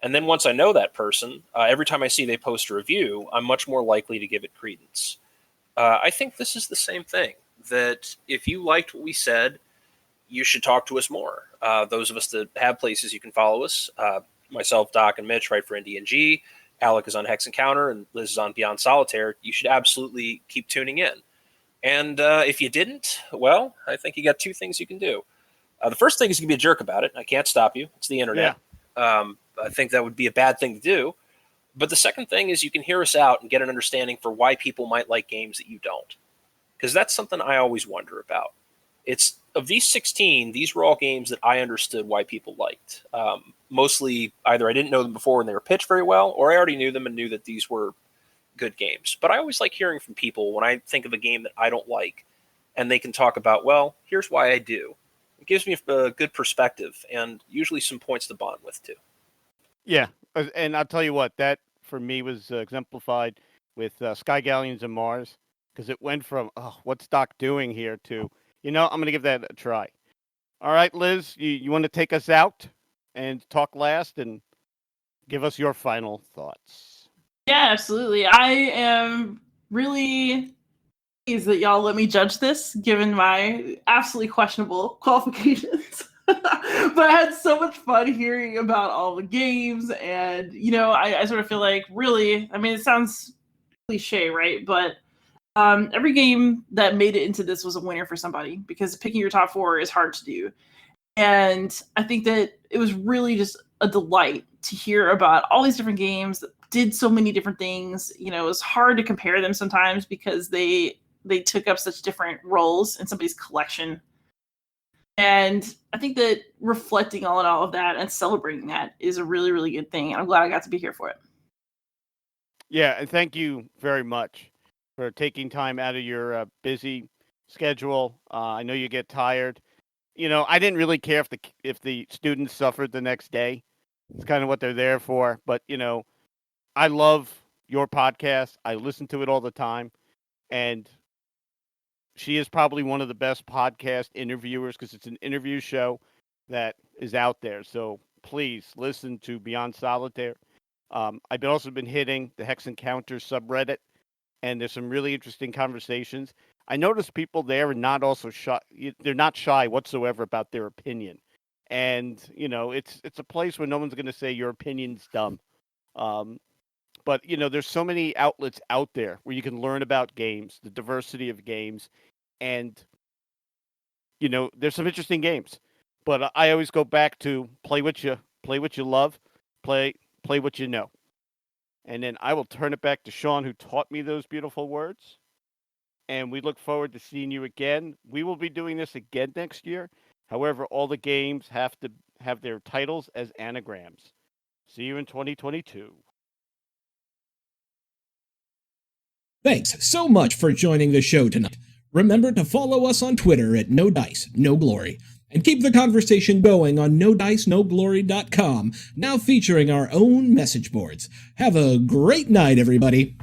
And then once I know that person, every time I see they post a review, I'm much more likely to give it credence. I think this is the same thing, that if you liked what we said, you should talk to us more. Those of us that have places you can follow us, myself, Doc, and Mitch write for NDNG. Alec is on Hex Encounter, and Liz is on Beyond Solitaire. You should absolutely keep tuning in. And if you didn't, well, I think you got two things you can do. The first thing is you can be a jerk about it. I can't stop you. It's the internet. Yeah. I think that would be a bad thing to do. But the second thing is you can hear us out and get an understanding for why people might like games that you don't. Because that's something I always wonder about. It's of these 16, these were all games that I understood why people liked. Mostly either I didn't know them before and they were pitched very well, or I already knew them and knew that these were good games. But I always like hearing from people when I think of a game that I don't like, and they can talk about, well, here's why I do. It gives me a good perspective and usually some points to bond with too. Yeah, and I'll tell you what, that for me was exemplified with Sky Galleons and Mars, because it went from, what's Doc doing here, to, I'm going to give that a try. All right, Liz, you want to take us out and talk last and give us your final thoughts. Yeah, absolutely. I am really pleased that y'all let me judge this, given my absolutely questionable qualifications. But I had so much fun hearing about all the games, and I sort of feel like, really, I mean, it sounds cliche, right? But every game that made it into this was a winner for somebody, because picking your top 4 is hard to do. And I think that it was really just a delight to hear about all these different games that did so many different things. It was hard to compare them sometimes because they took up such different roles in somebody's collection. And I think that reflecting on all of that and celebrating that is a really, really good thing. And I'm glad I got to be here for it. Yeah, and thank you very much for taking time out of your busy schedule. I know you get tired. I didn't really care if the students suffered the next day. It's kind of what they're there for. But, I love your podcast. I listen to it all the time. And she is probably one of the best podcast interviewers, because it's an interview show that is out there. So please listen to Beyond Solitaire. I've also been hitting the Hex Encounter subreddit, and there's some really interesting conversations. I noticed people there are not also shy. They're not shy whatsoever about their opinion. And, it's a place where no one's going to say your opinion's dumb. But, there's so many outlets out there where you can learn about games, the diversity of games. And, there's some interesting games. But I always go back to play what you love, play what you know. And then I will turn it back to Sean, who taught me those beautiful words. And we look forward to seeing you again. We will be doing this again next year. However, all the games have to have their titles as anagrams. See you in 2022. Thanks so much for joining the show tonight. Remember to follow us on Twitter at No Dice, No Glory, and keep the conversation going on NoDiceNoGlory.com, now featuring our own message boards. Have a great night, everybody.